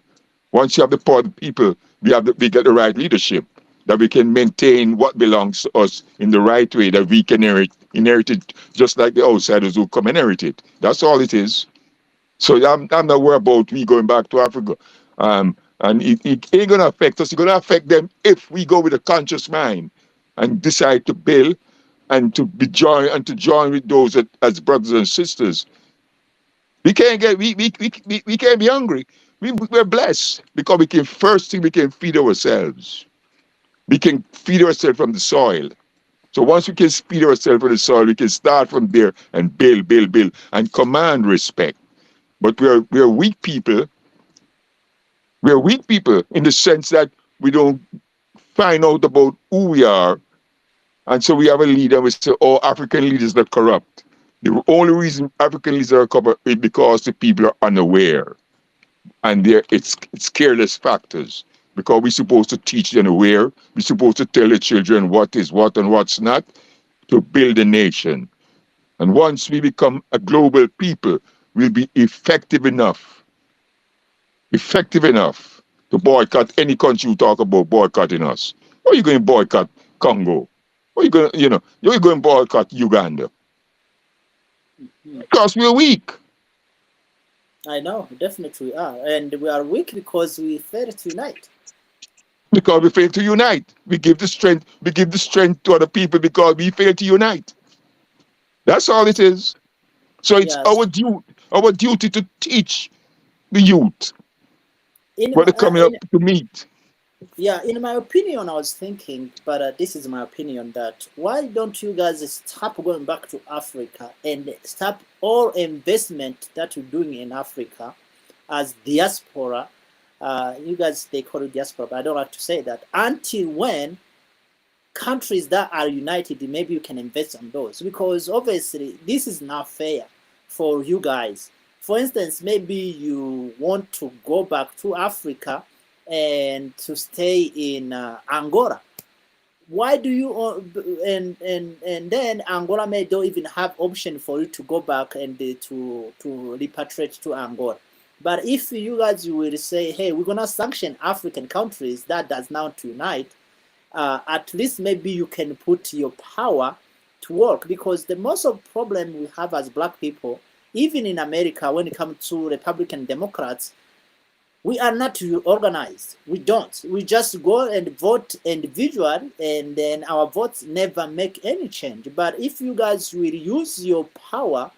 D: Once you have the power of the people, we get the right leadership that we can maintain what belongs to us in the right way, that we can inherit it just like the outsiders who come inherit it. That's all it is. So I'm not worried about we going back to Africa. And it ain't going to affect us. It's going to affect them if we go with a conscious mind and decide to build. and to be joined and to join with those that, as brothers and sisters. We can't get we can't be hungry. We're blessed because we can first thing we can feed ourselves. We can feed ourselves from the soil. So once we can feed ourselves from the soil, we can start from there and build, and command respect. But we're weak people. We're weak people in the sense that we don't find out about who we are. And so we have a leader and we say, oh, African leaders are corrupt. The only reason African leaders are corrupt is because the people are unaware. And it's careless factors. Because we're supposed to teach them aware. We're supposed to tell the children what is what and what's not to build a nation. And once we become a global people, we'll be effective enough to boycott any country who talk about boycotting us. Why are you going to boycott Congo? Why are you going to, you're going to boycott Uganda? Because we're weak.
B: I know, definitely we are. And we are weak because we fail to unite.
D: Because we fail to unite. We give the strength to other people because we fail to unite. That's all it is. So it's
B: Yes.
D: our duty to teach the youth what they're coming up to meet.
B: Yeah, in my opinion, I was thinking, but this is my opinion, that why don't you guys stop going back to Africa and stop all investment that you're doing in Africa as diaspora? You guys, they call it diaspora, but I don't like to say that. Until when countries that are united, maybe you can invest on those, because obviously this is not fair for you guys. For instance, maybe you want to go back to Africa and to stay in Angola. Why do you and then Angola may don't even have option for you to go back and to repatriate to Angola. But if you guys will say, hey, we're gonna sanction African countries that does not unite, at least maybe you can put your power to work, because the most of problem we have as black people, even in America, when it comes to Republican Democrats, we are not organized. We don't. We just go and vote individual, and then our votes never make any change. But if you guys will use your power,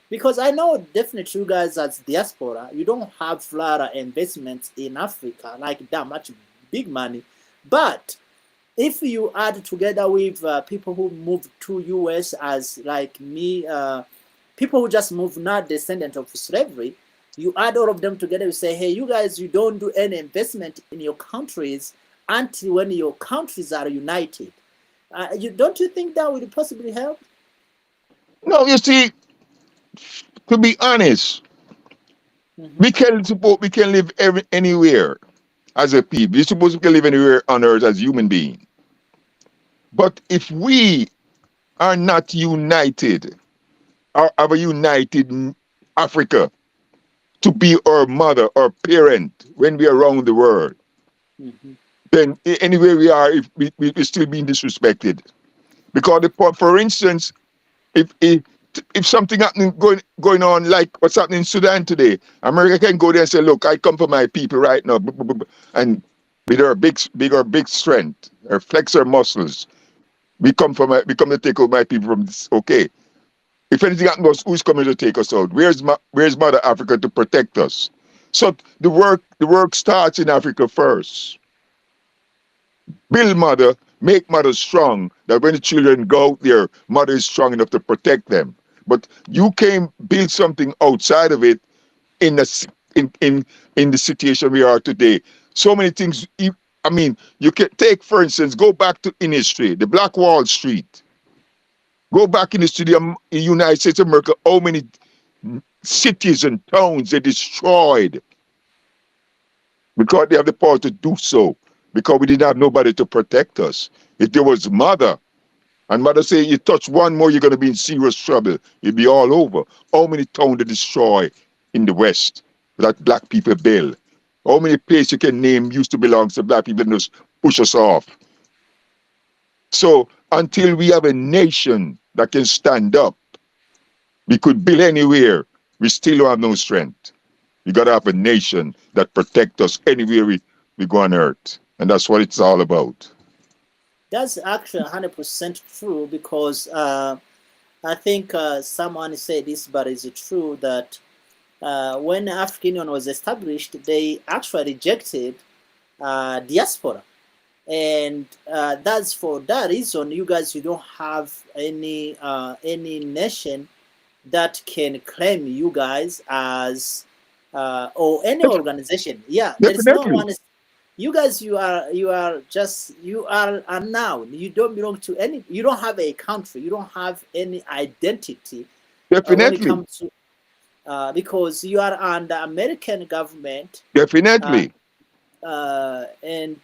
B: because I know definitely you guys as diaspora, you don't have a lot of investments in Africa like that much big money. But if you add together with people who move to US as like me, people who just move, not descendant of slavery, you add all of them together, you say, hey, you guys, you don't do any investment in your countries until when your countries are united. Don't you think that would possibly help?
D: No, you see, to be honest, we can live anywhere as a people. You're supposed to live anywhere on earth as human beings. But if we are not united, or have a united Africa to be our mother or parent when we are around the world, then anywhere we are, if we're still being disrespected. Because for instance, if something happening going on like what's happening in Sudan today, America can go there and say, look, I come for my people right now, and with our big strength, or flex our muscles, we come to take over my people from this. Okay, if anything happens, who's coming to take us out? Where's Mother Africa to protect us? So the work starts in Africa first. Build mother, make mother strong, that when the children go out there, mother is strong enough to protect them. But you can build something outside of it in the situation we are today. So many things. I mean, you can take, for instance, go back in history, the Black Wall Street. Go back in the United States of America, how many cities and towns they destroyed because they have the power to do so, because we didn't have nobody to protect us. If there was mother, and mother say, you touch one more, you're going to be in serious trouble. It'd be all over. How many towns they destroy in the West that black people build? How many places you can name used to belong to black people and just push us off? So until we have a nation that can stand up, we could build anywhere, we still don't have no strength. You got to have a nation that protects us anywhere we go on earth. And that's what it's all about.
B: that's actually 100% true because I think someone said this, but is it true that when the African Union was established, they actually rejected diaspora, and that's for that reason. You guys, you don't have any nation that can claim you guys as or any organization. Yeah, there is no
D: Definitely,
B: one. You guys, you are just you are a noun. You don't belong to any. You don't have a country. You don't have any identity when it
D: definitely,
B: comes to because you are under American government, uh,
D: definitely,
B: and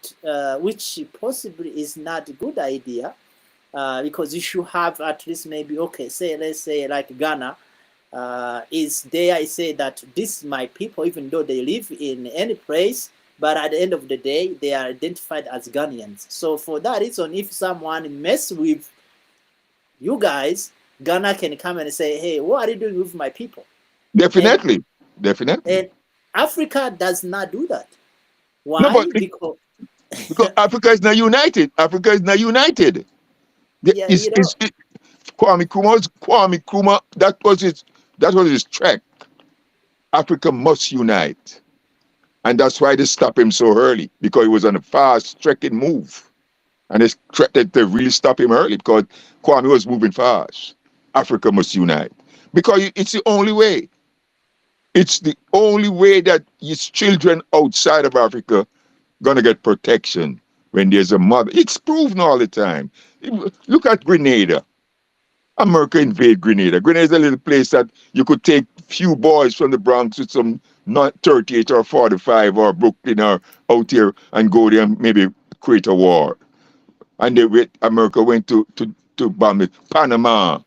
B: which possibly is not a good idea because you should have at least maybe okay, say let's say like Ghana is there. I say that this is my people, even though they live in any place, but at the end of the day, they are identified as Ghanaians. So for that reason, if someone mess with you guys, Ghana can come and say, "Hey, what are you doing with my people?" And
D: definitely, definitely.
B: and Africa does not do that.
D: No, but
B: Why? Because
D: because Africa is not united. Africa is not united.
B: yeah, you know,
D: Kwame Nkrumah. That was his track. Africa must unite, and that's why they stopped him so early because he was on a fast trekking move, and they threatened to really stop him early because Kwame was moving fast. Africa must unite because it's the only way. It's the only way that his children outside of Africa gonna get protection when there's a mother. It's proven all the time. Look at Grenada. America invade Grenada. Grenada is a little place that you could take few boys from the Bronx with some not 38 or 45 or Brooklyn or out here and go there and maybe create a war. And America went to bomb it. Panama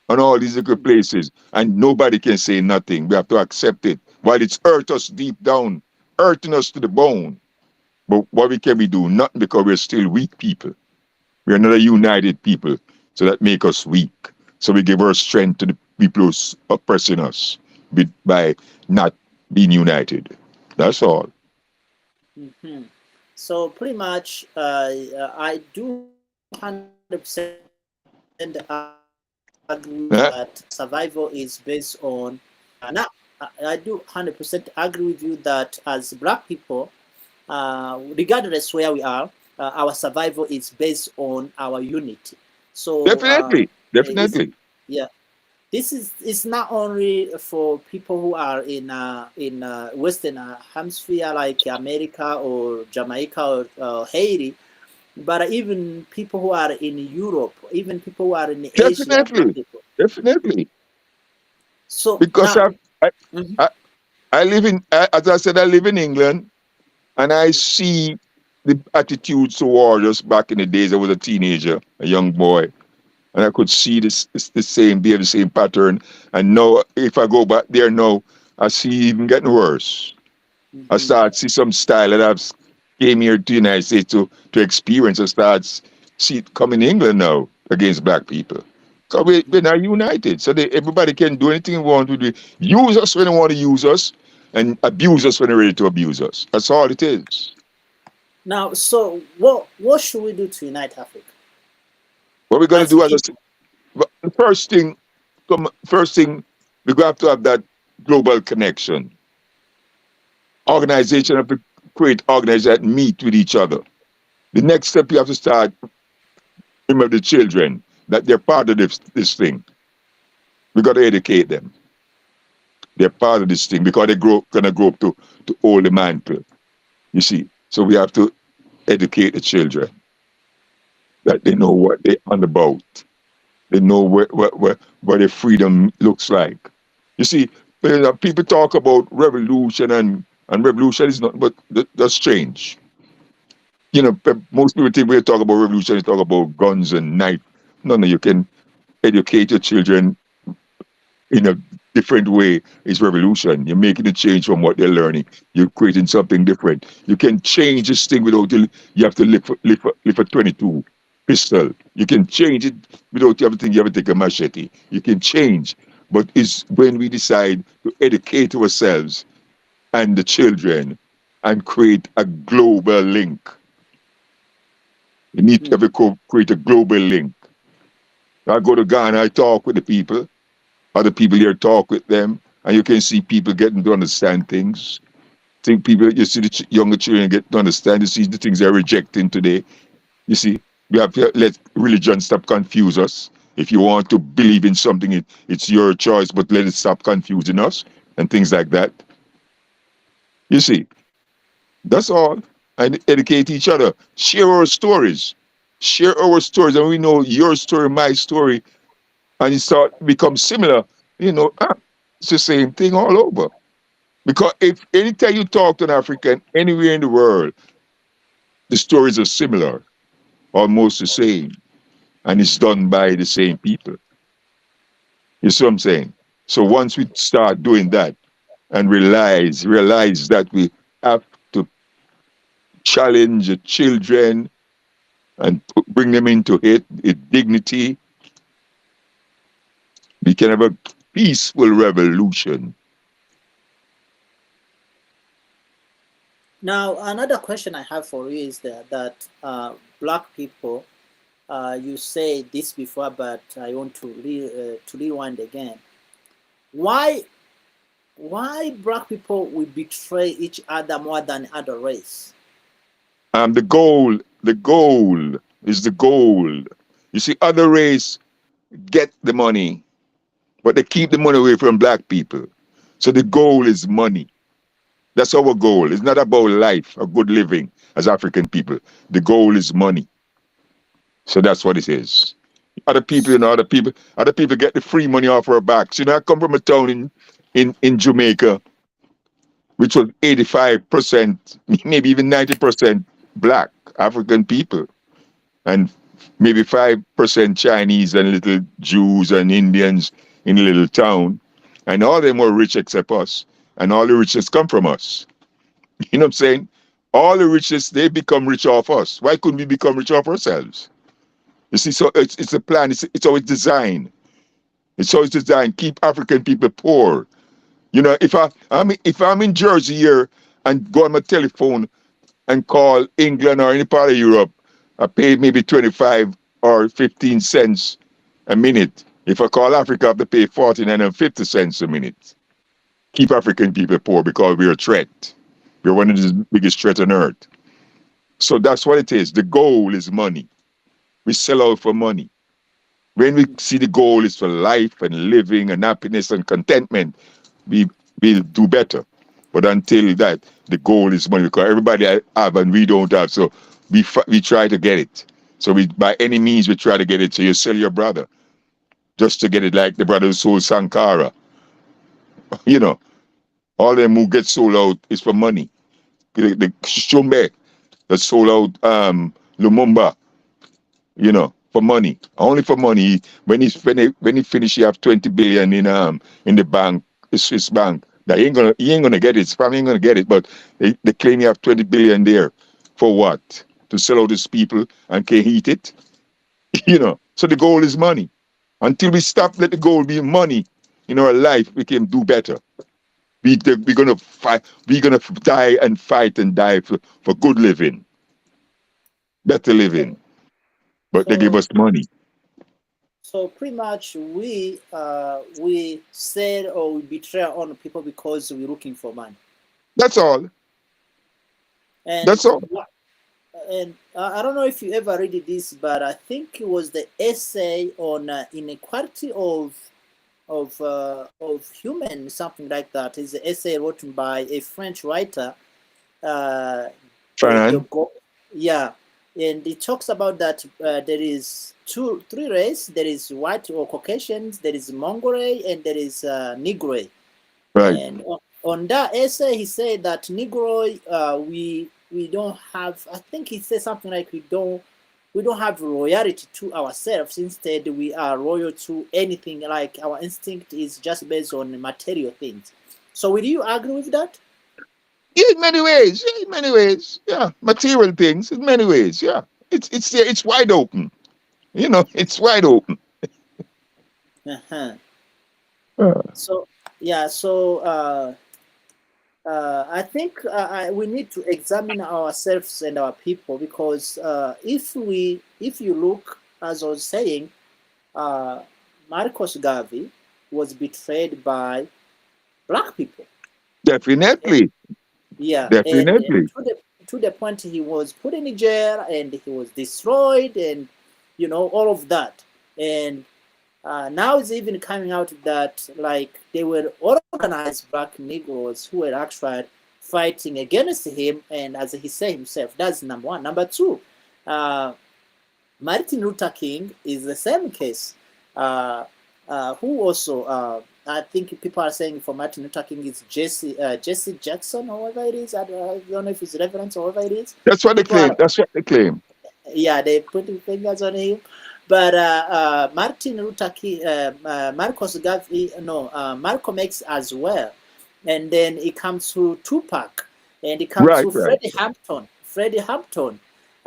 D: and all these little places. And nobody can say nothing. We have to accept it. While it's hurt us deep down, hurting us to the bone. But what can we do? Nothing because we're still weak people. We're not a united people. So that make us weak. So we give our strength to the people who's oppressing us by not being united. That's all.
B: mhm. So pretty much, I do 100% agree
D: Huh?
B: that survival is based on. Now, I do 100% agree with you that as Black people, regardless where we are, our survival is based on our unity. So,
D: Definitely.
B: it's,
D: Definitely.
B: yeah, this is it's not only for people who are in Western Hemisphere like America or Jamaica or Haiti, but even people who are in Europe, even people who are in Asia, Black
D: Definitely.
B: people.
D: Definitely.
B: So
D: Because
B: now,
D: I,
B: mhm,
D: I, I live as I said, I live in England and I see the attitudes towards us back in the days. I was a teenager, a young boy. And I could see the same, be the same pattern. And now, if I go back there now, I see even getting worse. I
B: mhm,
D: start see some style that I've came here to the United States to experience. I start see it come in England now against black people. So we're
B: mhm.
D: not united. So everybody can do anything they want to do. Use us when they want to use us and abuse us when they're ready to abuse us. That's all it is.
B: Now, so what should we do to unite Africa
D: What we're going to
B: as
D: do as
B: people?
D: the first thing, we're going to have that global connection.
B: Mhm,
D: Organization have to create organizations that meet with each other. The next step you have to start, remember the children, that they're part of this thing. We got to educate them. They're part of this thing because gonna grow up to hold the mantle. You see. So we have to educate the children that they know what they're on about. They know what their freedom looks like. You see, people talk about revolution and revolution is not, but that's change. Most people think when you talk about revolution, you talk about guns and knife. No, you can educate your children in a different way. It's revolution. You're making a change from what they're learning. You're creating something different. You can change this thing without you have to live for 22 pistol. You can change it without everything. You have to take a machete. You can change. But it's when we decide to educate ourselves and the children and create a global link. You need to create a global link. I go to Ghana, I talk with the people. Other people here talk with them, and you can see people getting to understand things. Think people, you see the younger children get to understand. You see the things they're rejecting today. You see, we have to let religion stop confuse us. If you want to believe in something, it's your choice, but let it stop confusing us and things like that. You see, that's all. And educate each other. Share our stories. Share our stories, and we know your story, my story, and it start become similar. It's the same thing all over. Because if anytime you talk to an African anywhere in the world, the stories are similar, almost the same, and it's done by the same people. You see what I'm saying? So once we start doing that and realize that we have to challenge the children and bring them into it dignity, we can have a peaceful revolution.
B: Now, another question I have for you is that black people, you said this before, but I want to rewind again. Why black people will betray each other more than other race?
D: The goal is the goal. You see, other race get the money, but they keep the money away from black people. So the goal is money. That's our goal. It's not about life or good living as African people. The goal is money. So that's what it is. Other people get the free money off our backs. I come from a town in Jamaica, which was 85%, maybe even 90% black African people, and maybe 5% Chinese and little Jews and Indians in a little town. And all of them were rich except us. And all the riches come from us. You know what I'm saying? All the riches, they become rich off us. Why couldn't we become rich off ourselves? You see, so it's a plan. It's always designed. It's always designed. Keep African people poor. If I'm in Jersey here and go on my telephone and call England or any part of Europe, I pay maybe 25 or 15 cents a minute. If I call Africa, I have to pay 49 and 50 cents a minute. Keep African people poor because we're a threat. We're one of the biggest threats on earth. So that's what it is. The goal is money. We sell out for money. When we see the goal is for life and living and happiness and contentment, we will do better. But until that, the goal is money because everybody have and we don't have. So we try to get it. So by any means we try to get it. So you sell your brother just to get it, like the brother who sold Sankara. All them who get sold out is for money. The Shumbe that sold out Lumumba, for money, only for money. When he finish, he have 20 billion in the bank, the Swiss bank. That he ain't gonna get it. His family ain't gonna get it, but they claim you have 20 billion there. For what? To sell out these people and can eat it? So the goal is money. Until we stop, let the goal be money in our life, we can do better. We're gonna fight. We're gonna die and fight and die for good living, better living. But they give
B: So
D: us money.
B: so pretty much we sell or we betray our own people because we're looking for money.
D: That's all.
B: And
D: That's all.
B: I don't know if you ever read this, but I think it was the essay on inequality of human, something like that. It's an essay written by a French writer.
D: Fine.
B: Yeah, and it talks about that there is three races. There is white or Caucasians, there is Mongol, and there is Negro.
D: Right.
B: And on that essay, he said that Negro, we don't have. I think he said something like we don't have loyalty to ourselves. Instead, we are loyal to anything. Like our instinct is just based on material things. So, will you agree with that?
D: Yeah, in many ways. Yeah, in many ways. Yeah, material things. In many ways. Yeah, it's wide open. It's wide open.
B: Uh-huh.
D: Uh,
B: So yeah, so I think we need to examine ourselves and our people, because if you look, as I was saying, uh, Marcos Garvey was betrayed by black people.
D: Definitely.
B: Yeah, and
D: Definitely.
B: to the point he was put in jail and he was destroyed, and all of that. And now it's even coming out that like they were organized black Negroes who were actually fighting against him. And as he said himself, that's number one. Number two, uh, Martin Luther King is the same case. Who also, I think people are saying for Martin Luther King is Jesse Jackson, or whatever it is. I don't know if it's reference or whatever it is.
D: That's what they
B: People
D: claim.
B: are,
D: That's what they claim.
B: yeah, they putting fingers on him. But Martin Luther King, Marcos Garvey, no, Malcolm X as well. And then it comes to Tupac, and it comes
D: Right,
B: to
D: right,
B: Freddie Hampton.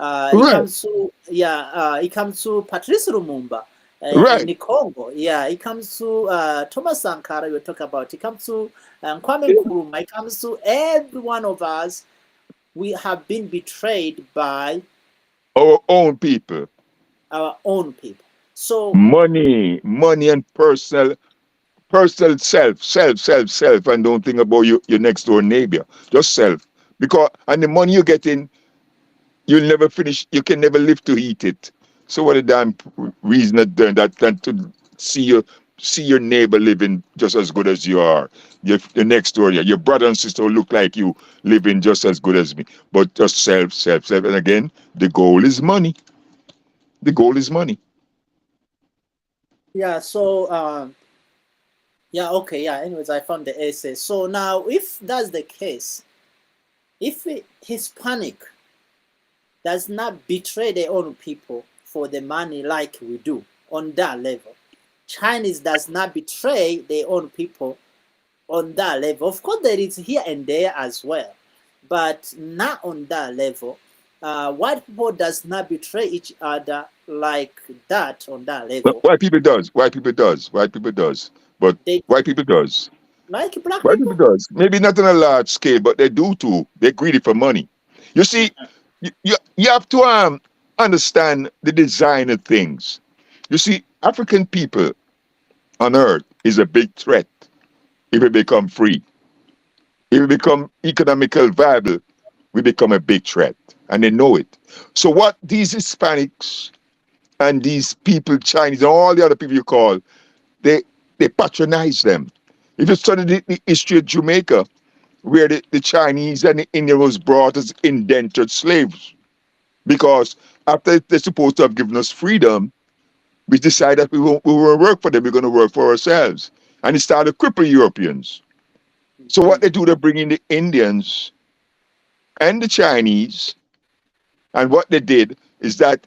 B: It
D: right,
B: comes to it comes to Patrice Lumumba in
D: right.
B: the Congo. Yeah, it comes to Thomas Sankara. We talk about. It comes to Kwame Nkrumah. It comes to every one of us. We have been betrayed by
D: Our own people.
B: our own people. So
D: Money and personal self, and don't think about your next door neighbor. Just self. Because and the money you get in, you'll never finish. You can never live to eat it. So what a damn reason that than to see your neighbor living just as good as you are. Your next door, your brother and sister who look like you living just as good as me. But just self. And again, the goal is money. The goal is money.
B: yeah, so yeah, okay, yeah. Anyways, I found the essay. So now, if that's the case, if Hispanic does not betray their own people for the money like we do on that level, Chinese does not betray their own people on that level. Of course, there is here and there as well, but not on that level. White people does not betray each other like that on that
D: But
B: level.
D: white people does. White people does. White people does. But
B: They
D: white people does.
B: like black
D: White people
B: people.
D: does. Maybe not on a large scale, but they do too. They're greedy for money. You see, you have to understand the design of things. You see, African people on earth is a big threat if we become free. If we become economical viable, we become a big threat. And they know it. So what these Hispanics and these people, Chinese, and all the other people you call, they they patronize them. If you study the history of Jamaica, where the Chinese and the Indian was brought as indentured slaves, because after they're supposed to have given us freedom, we decided that we won't work for them, we're going to work for ourselves. And it started to cripple Europeans. So what they do, they bring in the Indians and the Chinese, and what they did is that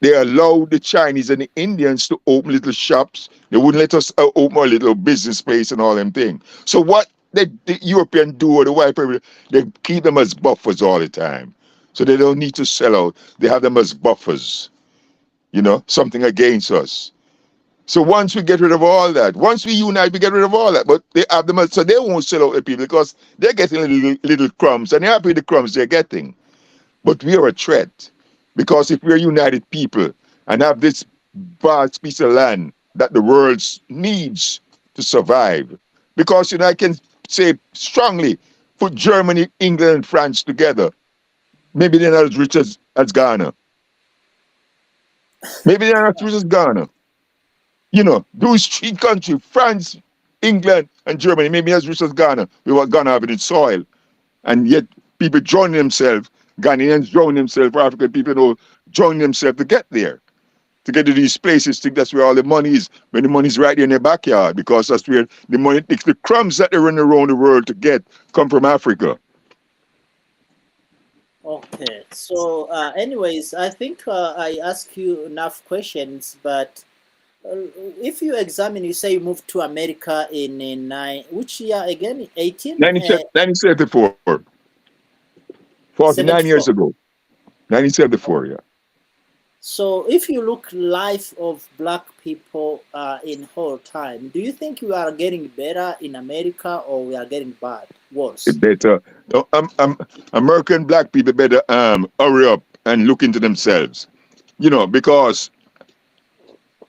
D: they allowed the Chinese and the Indians to open little shops. They wouldn't let us open a little business space and all them things. So what the European do or the white people, they keep them as buffers all the time. So they don't need to sell out. They have them as buffers, something against us. So once we get rid of all that, once we unite, we get rid of all that. But they have them so they won't sell out the people because they're getting little crumbs and they're happy with the crumbs they're getting. But we are a threat because if we're united people and have this vast piece of land that the world needs to survive, because I can say strongly, put Germany, England, and France together. Maybe they're not as rich as Ghana. Maybe they're not as rich as Ghana. Those three countries, France, England, and Germany, maybe as rich as Ghana, with what Ghana have in its soil. And yet people join themselves, Ghanaians join themselves, African people join themselves to get there, to get to these places, think that's where all the money is, when the money is right there in their backyard, because that's where the money, the crumbs that they run around the world to get come from Africa.
B: Okay, so anyways, I think I asked you enough questions, but if you examine, you say you moved to America in which year again?
D: 1974, 49 years
B: 74.
D: ago. 1974, yeah.
B: So if you look life of black people in whole time, do you think we are getting better in America or we are getting bad? worse.
D: Better, American black people better hurry up and look into themselves. Because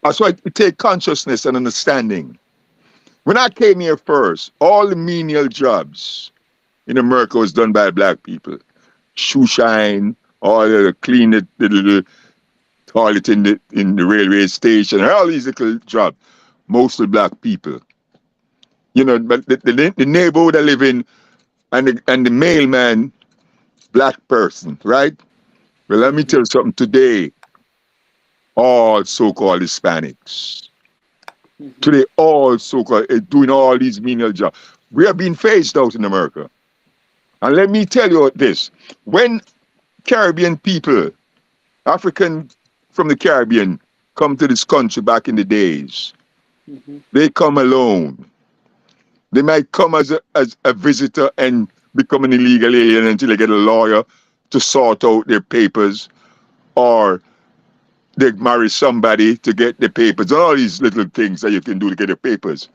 D: that's why it take consciousness and understanding. When I came here first, all the menial jobs in America was done by black people. Shoe shine, all the clean the little toilet in the railway station, all these little jobs, mostly black people. But the neighborhood I live in, and the mailman, black person, right? Well, let me tell you something. Today, all so-called Hispanics, today all so-called doing all these menial jobs. We are being phased out in America. And let me tell you this: when Caribbean people, African from the Caribbean, come to this country back in the days, they come alone. They might come as a visitor and become an illegal alien until they get a lawyer to sort out their papers, or they marry somebody to get the papers, all these little things that you can do to get the papers.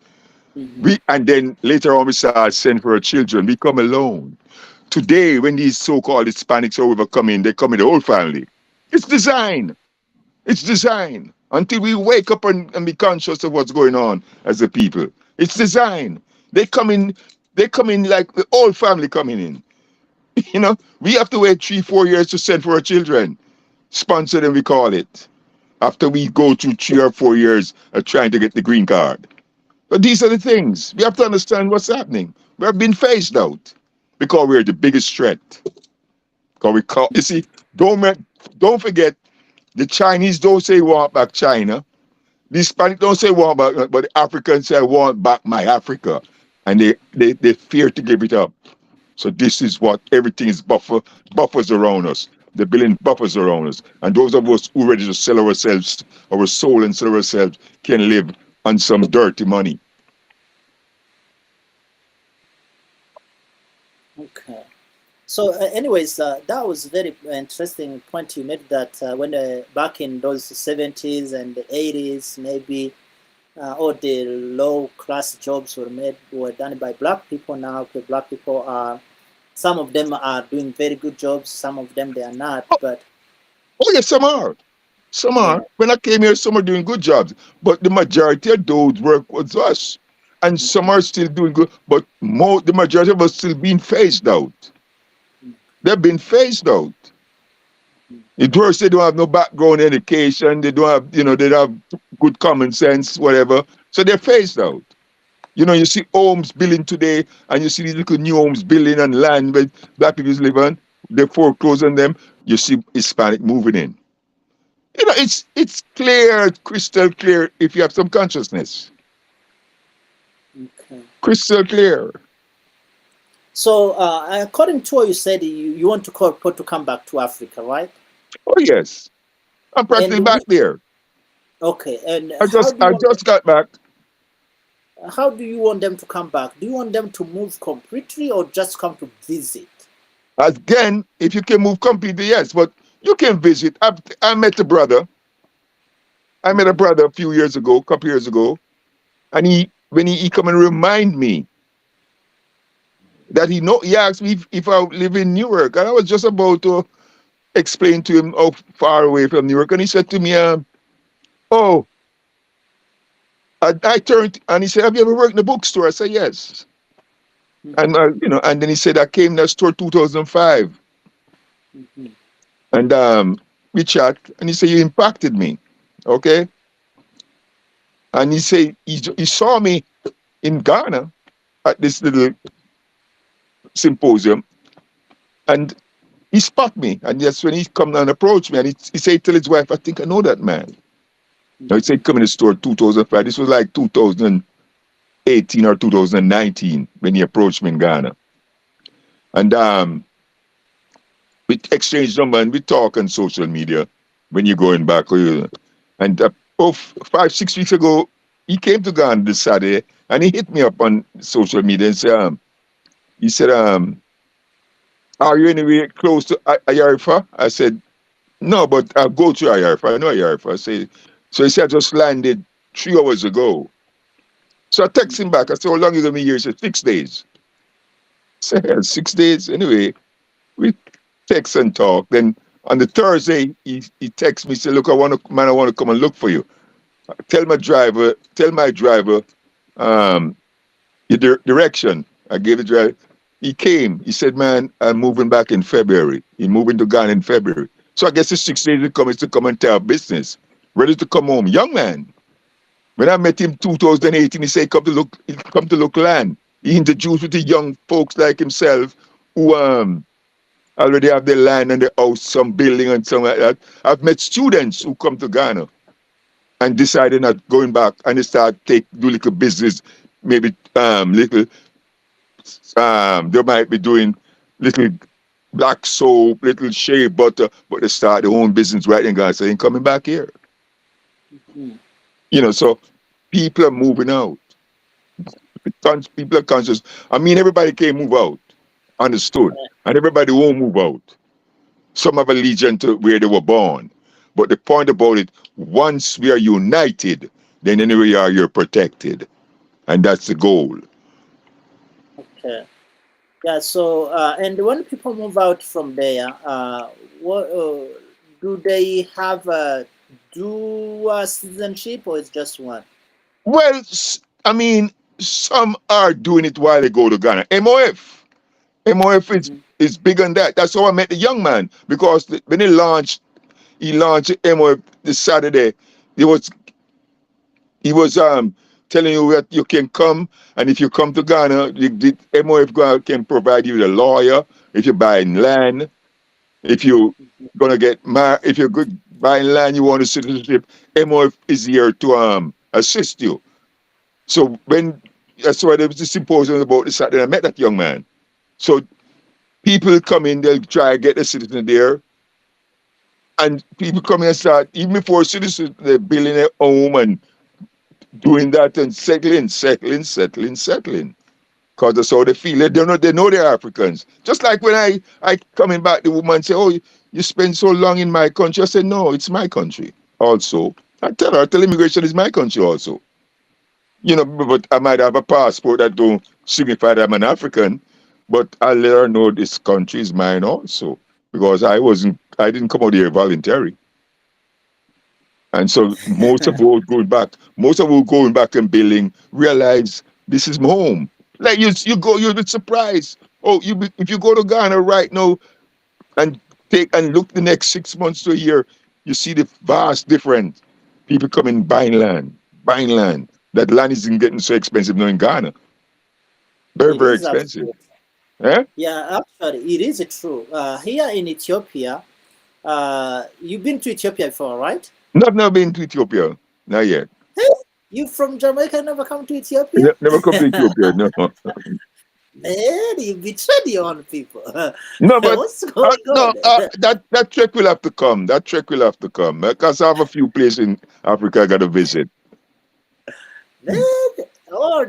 D: And then later on we start send for our children. We come alone. Today, when these so-called Hispanics are overcoming, they come in the whole family. It's design. It's design. Until we wake up and be conscious of what's going on as a people. It's design. They come in like the whole family coming in. We have to wait 3-4 years to send for our children. Sponsor them, we call it. After we go through 3 or 4 years of trying to get the green card. But these are the things. We have to understand what's happening. We have been phased out because we're the biggest threat. You see, don't forget, the Chinese don't say want back China. The Hispanic don't say want back, but the Africans say want back my Africa. And they fear to give it up. So this is what everything is buffers around us. They're building buffers around us. And those of us who are ready to sell ourselves, our soul and sell ourselves, can live on some dirty money.
B: Okay. So, anyways, that was very interesting point you made, that when back in those 70s and the 80s, maybe all the low-class jobs were done by black people. Now, the black people are, some of them are doing very good jobs, some of them they are not. But
D: yes, some are. Some are. When I came here, some are doing good jobs, but the majority of those work with us, and some are still doing good. But the majority of us still being phased out. They've been phased out. It works. They don't have no background education. They don't have, they don't have good common sense, whatever. So they're phased out. You see homes building today, and you see these little new homes building on land where black people live on. They foreclose on them. You see Hispanic moving in. It's clear, crystal clear, if you have some consciousness.
B: okay.
D: Crystal clear.
B: So, according to what you said, you want to come back to Africa, right?
D: Oh yes, I'm practically back there.
B: Okay, and
D: I just got back.
B: how do you want them to come back? Do you want them to move completely or just come to visit?
D: Again, if you can move completely, yes, but you can visit. I met a brother. I met a brother a couple years ago, and when he come and remind me that he asked me if I live in Newark, and I was just about to explain to him how far away from Newark, and he said to me, "Oh." I turned and he said, "Have you ever worked in a bookstore?" I said, "Yes." And and then he said, "I came to that store 2005." And we chat, and he said, "You impacted me." Okay. And he said he saw me in Ghana at this little symposium, and he spot me. And that's when he come and approach me, and he said, tell his wife, "I think I know that man." Now he said, "Come in the store 2005. This was like 2018 or 2019 when he approached me in Ghana. And we exchanged number and we talk on social media when you're going back. And 5-6 weeks ago, he came to Ghana this Saturday and he hit me up on social media and said, he said, "Are you anywhere close to Ayarifa?" I said, "No, but I'll go to Ayarifa. I know Ayarifa." So he said, "I just landed 3 hours ago." So I text him back. I said, "How long are you going to be here?" He said, 6 days. So, yeah, 6 days. Anyway, we text and talk. Then on the Thursday, he texts me, say, look, I want to come and look for you. Tell my driver, um, your direction. I gave the driver. He came. He said, man, I'm moving back in February. He moving to Ghana in February. So I guess the 6 days he come is to come and tell business. Ready to come home. Young man. When I met him 2018, he said, come to look land. He introduced me to young folks like himself who already have their land and their house, some building and something like that. I've met students who come to Ghana and decided not going back and they start do little business, maybe little they might be doing little black soap, little shea butter, but they start their own business right in Ghana, so they ain't coming back here.
B: Mm.
D: So people are moving out. People are conscious. I mean, everybody can move out, understood, and everybody won't move out. Some have allegiance to where they were born. But the point about it, once we are united, then anywhere you are, you're protected. And that's the goal.
B: Okay. Yeah. So, and when people move out from there, what do they have a dual citizenship or it's just one?
D: Well, I mean, some are doing it while they go to Ghana. MOF. MOF
B: Mm-hmm.
D: is bigger than that. That's how I met the young man. Because when he launched MOF this Saturday, he was telling you that you can come, and if you come to Ghana, the MOF can provide you with a lawyer if you're buying land. If you're gonna get married, if you're good buying land, you want a citizenship, MOF is here to assist you. So that's why there was a symposium about this Saturday. I met that young man. So people come in, they'll try to get a citizen there, and people come in and start even before citizens, they're building their home and doing that and settling. Because that's how they feel. They know they're Africans. Just like when I coming back, the woman say, oh, you spend so long in my country. I said, no, it's my country also. I tell immigration is my country also. But I might have a passport that don't signify that I'm an African, but I let her know this country is mine also. Because I didn't come out here voluntarily. And so most of those going back and building realize this is my home. Like you'll be surprised. Oh, if you go to Ghana right now and look the next 6 months to a year, you see the vast difference. People coming buying land. That land isn't getting so expensive now in Ghana. Very,
B: It
D: very
B: is
D: expensive.
B: absolutely.
D: Eh?
B: Yeah, actually, it is true. Here in Ethiopia, you've been to Ethiopia before, right?
D: Not now been to Ethiopia. Not yet.
B: Hey, you from Jamaica never come to Ethiopia?
D: Never come to Ethiopia. No.
B: Man, you betrayed your own people.
D: No, but
B: What's going
D: no,
B: on?
D: that trek will have to come. That trek will have to come because I have a few places in Africa I got to visit.
B: Man,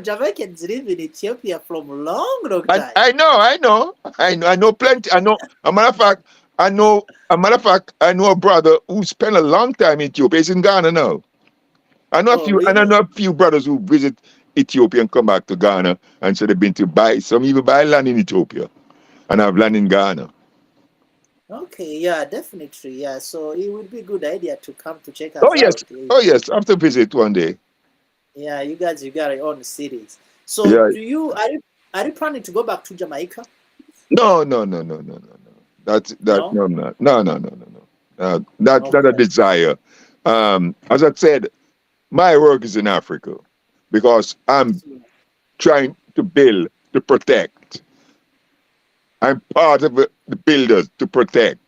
B: Jamaicans live in Ethiopia from long time.
D: I know plenty. I know. A matter of fact, I know a brother who spent a long time in Ethiopia. He's in Ghana now. I know a
B: Oh,
D: few, and I
B: really?
D: know a few brothers who visit Ethiopia and come back to Ghana and say they've been to buy. Some even buy land in Ethiopia, and have land in Ghana.
B: Okay, yeah, definitely. Yeah, so it would be a good idea to come to check
D: Oh
B: us
D: yes,
B: out.
D: oh yes. I have to visit one day.
B: Yeah, you got your own cities. So
D: Yeah.
B: are you planning to go back to Jamaica?
D: No. That
B: No?
D: no, I'm not. No. That's not a
B: Okay.
D: desire. As I said, my work is in Africa because I'm trying to build to protect. I'm part of the builders to protect,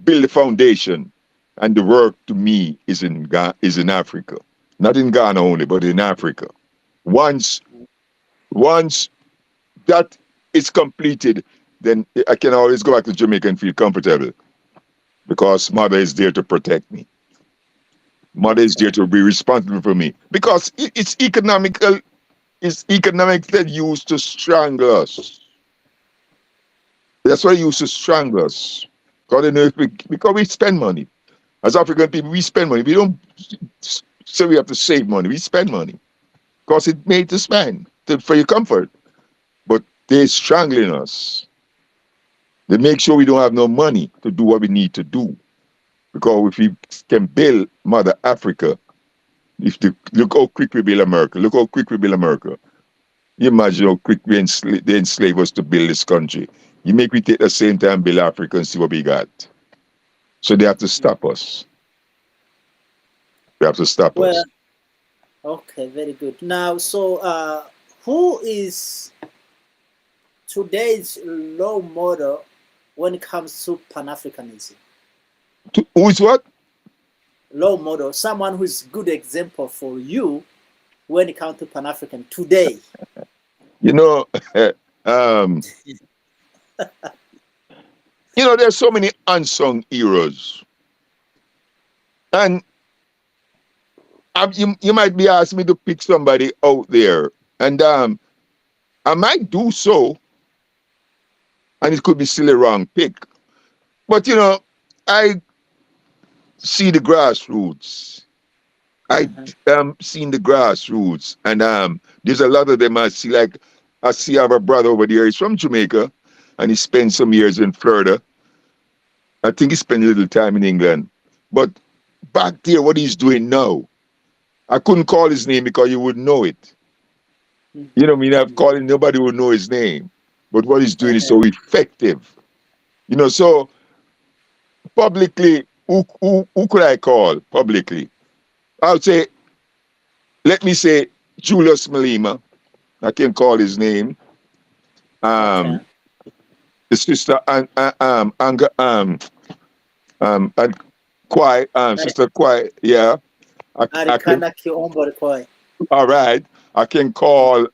D: build the foundation, and the work to me is in Africa, not in Ghana only, but in Africa. Once once that is completed, then I can always go back to Jamaica and feel comfortable because mother is there to protect me. Mother is there
B: Okay.
D: to be responsible for me because it's economical. It's economically used to strangle us. That's why it used to strangle us. God, because we spend money. As African people, we spend money. We don't say we have to save money. We spend money because it's made to spend for your comfort. But They're strangling us. They make sure we don't have no money to do what we need to do. Because if we can build Mother Africa, look how quick we build America. Look how quick we build America. You imagine how quick they enslave us to build this country. You make me take the same time build Africa and see what we got. So they have to stop us. They have to stop
B: Well,
D: us.
B: okay, very good. Now, so who is today's role model when it comes to Pan-Africanism?
D: Who is what?
B: Role model, someone who's good example for you when it comes to Pan-African today.
D: You know, there's so many unsung heroes. And you might be asking me to pick somebody out there. And I might do so. And it could be still a wrong pick. But, I see the grassroots. I seen the grassroots. And there's a lot of them I see. Like, I have a brother over there. He's from Jamaica. And he spent some years in Florida. I think he spent a little time in England. But back there, what he's doing now, I couldn't call his name because you wouldn't know it. You know what I mean? I've called him, nobody would know his name. But what he's doing is so effective. So publicly, who could I call publicly? I would say, let me say Julius Malema. I can call his name. The sister and Kwai, Sister Kwai, yeah. I can, all right. I can call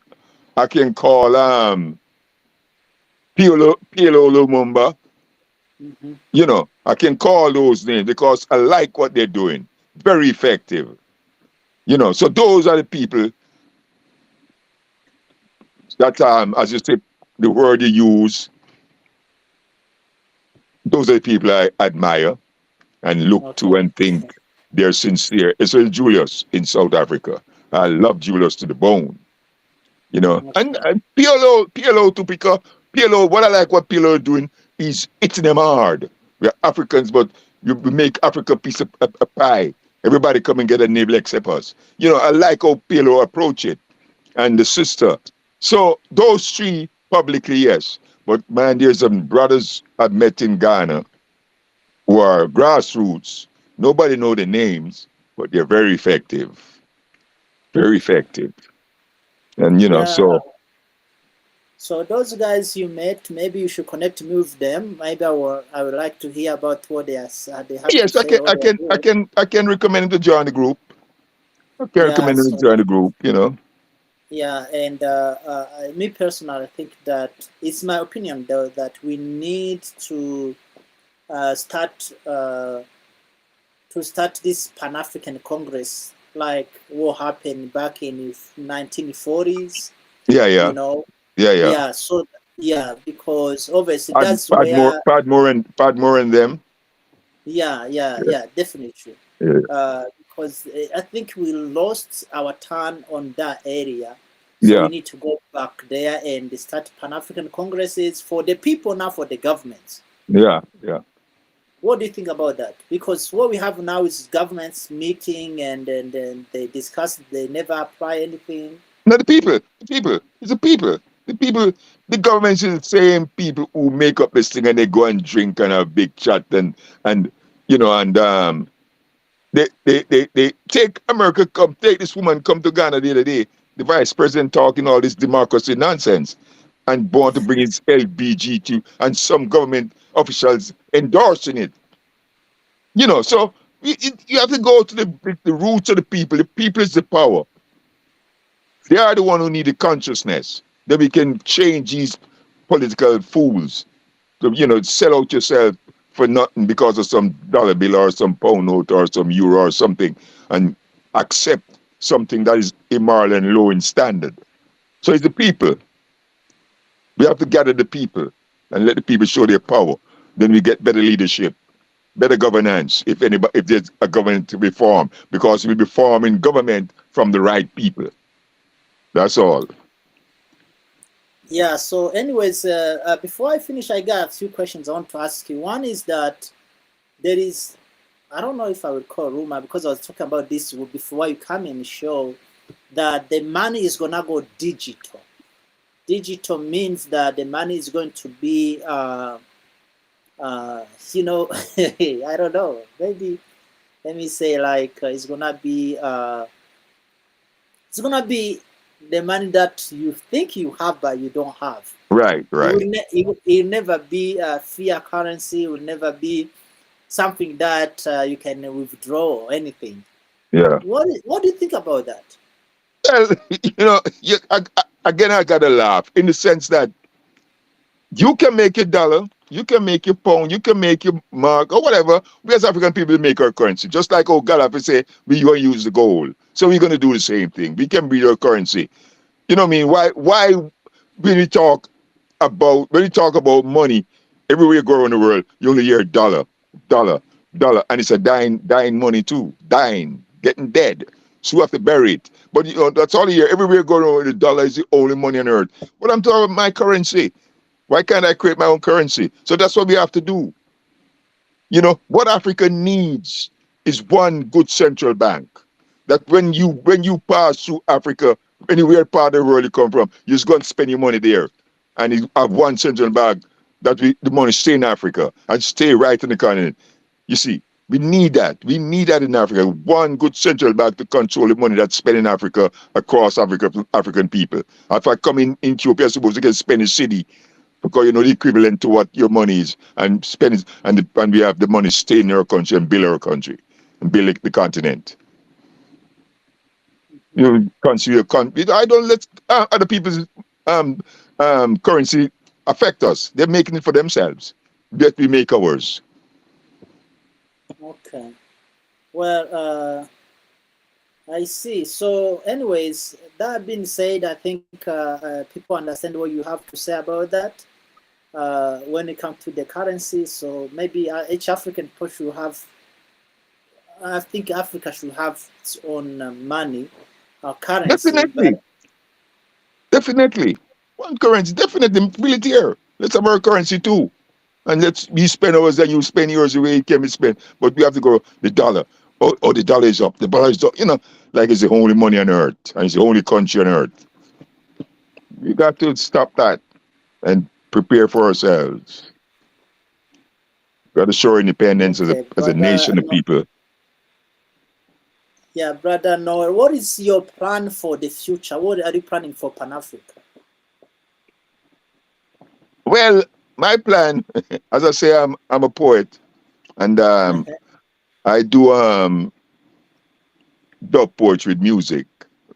D: PLO Lumumba. I can call those names because I like what they're doing. Very effective. So those are the people that as you say, the word you use, those are the people I admire and look to and think they're sincere. It's Julius in South Africa. I love Julius to the bone. And PLO too, because PLO, what I like what PLO doing is hitting them hard. We're Africans, but we make Africa a piece of a pie. Everybody come and get a nibble except us. I like how PLO approach it. And the sister. So those three publicly, yes. But man, there's some brothers I've met in Ghana who are grassroots. Nobody know the names, but they're very effective. Very effective. And
B: so those guys you met, maybe you should connect me with them. Maybe I would like to hear about what they have
D: yes,
B: to say.
D: I can recommend them to join the group. I can recommend them to join the group,
B: Yeah, and me personally, I think that it's my opinion though that we need to start this Pan-African Congress like what happened back in 1940s.
D: Yeah.
B: Yeah. So because obviously that's
D: where Padmore and them.
B: Yeah, definitely.
D: Yeah.
B: Because I think we lost our turn on that area. So we need to go back there and start Pan-African Congresses for the people, not for the governments.
D: Yeah.
B: What do you think about that? Because what we have now is governments meeting and they discuss, they never apply anything.
D: No, the people. It's the people. The government is the same people who make up this thing and they go and drink and have big chat and they take America, take this woman come to Ghana the other day, the vice president talking all this democracy nonsense and born to bring his LBGT and some government officials endorsing it. So you have to go to the roots of the people. The people is the power. They are the one who need the consciousness. Then we can change these political fools to, sell out yourself for nothing because of some dollar bill or some pound note or some euro or something and accept something that is immoral and low in standard. So it's the people. We have to gather the people and let the people show their power. Then we get better leadership, better governance, if there's a government to be formed, because we'll be forming government from the right people. That's all.
B: Yeah. So, anyways, before I finish, I got a few questions I want to ask you. One is that there is, I don't know if I would call rumor because I was talking about this before you come in the show, that the money is gonna go digital. Digital means that the money is going to be, you know, I don't know. Maybe let me say like it's gonna be the money that you think you have but you don't have.
D: Right, right.
B: It will never be a fiat currency. It will never be something that you can withdraw or anything.
D: Yeah.
B: What do you think about that?
D: Well, again, I gotta laugh in the sense that you can make your dollar, you can make your pound, you can make your mark or whatever. We as African people make our currency. Just like Gaddafi say, we gonna use the gold. So we're gonna do the same thing. We can be our currency. You know what I mean? Why when you talk about money, everywhere you go around the world, you only hear dollar, dollar, dollar. And it's a dying money too. Dying, getting dead. So we have to bury it. But that's all you hear. Everywhere you go around, the dollar is the only money on earth. But I'm talking about my currency. Why can't I create my own currency? So that's what we have to do. What Africa needs is one good central bank. That when you pass through Africa, anywhere part of the world you come from, you're just going to spend your money there, and you have one central bank that the money stay in Africa and stay right in the continent. You see, we need that. We need that in Africa. One good central bank to control the money that's spent in Africa across Africa, African people. If I come in Ethiopia, I suppose you can spend a city because the equivalent to what your money is and spend it, and we have the money stay in our country and build our country and build the continent. Consider I don't let other people's um, currency affect us. They're making it for themselves. Yet we make ours.
B: Okay. Well, I see. So, anyways, that being said, I think people understand what you have to say about that when it comes to the currency. So maybe each African people should have. I think Africa should have its own money, currency.
D: Definitely,
B: But
D: definitely. One currency, definitely. Build it here. Let's have our currency too. And let's we spend ours and you spend yours the way it can be spent. But we have to go the dollar. Oh, the dollar is up. The dollar is up. Like it's the only money on earth and it's the only country on earth. We got to stop that and prepare for ourselves. Got to show independence as a
B: okay,
D: as a
B: brother.
D: nation of
B: No,
D: people.
B: yeah, brother Noel, what is your plan for the future? What are you planning for Pan Africa?
D: Well, my plan, as I say, I'm a poet and I do dub poetry with music,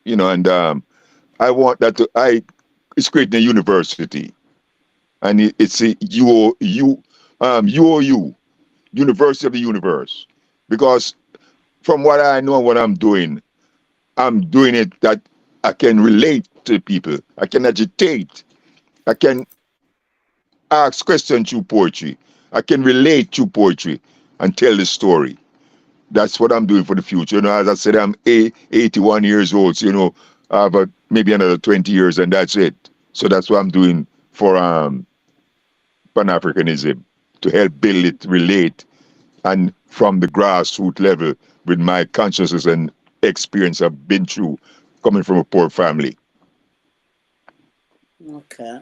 D: and I want that to I it's creating a university and it's a UOU, University of the Universe, because from what I know and what I'm doing it that I can relate to people, I can agitate, I can ask questions through poetry. I can relate to poetry and tell the story. That's what I'm doing for the future. As I said, I'm 81 years old. So, I have maybe another 20 years and that's it. So that's what I'm doing for Pan Africanism to help build it, relate, and from the grassroots level with my consciousness and experience I've been through coming from a poor family.
B: Okay.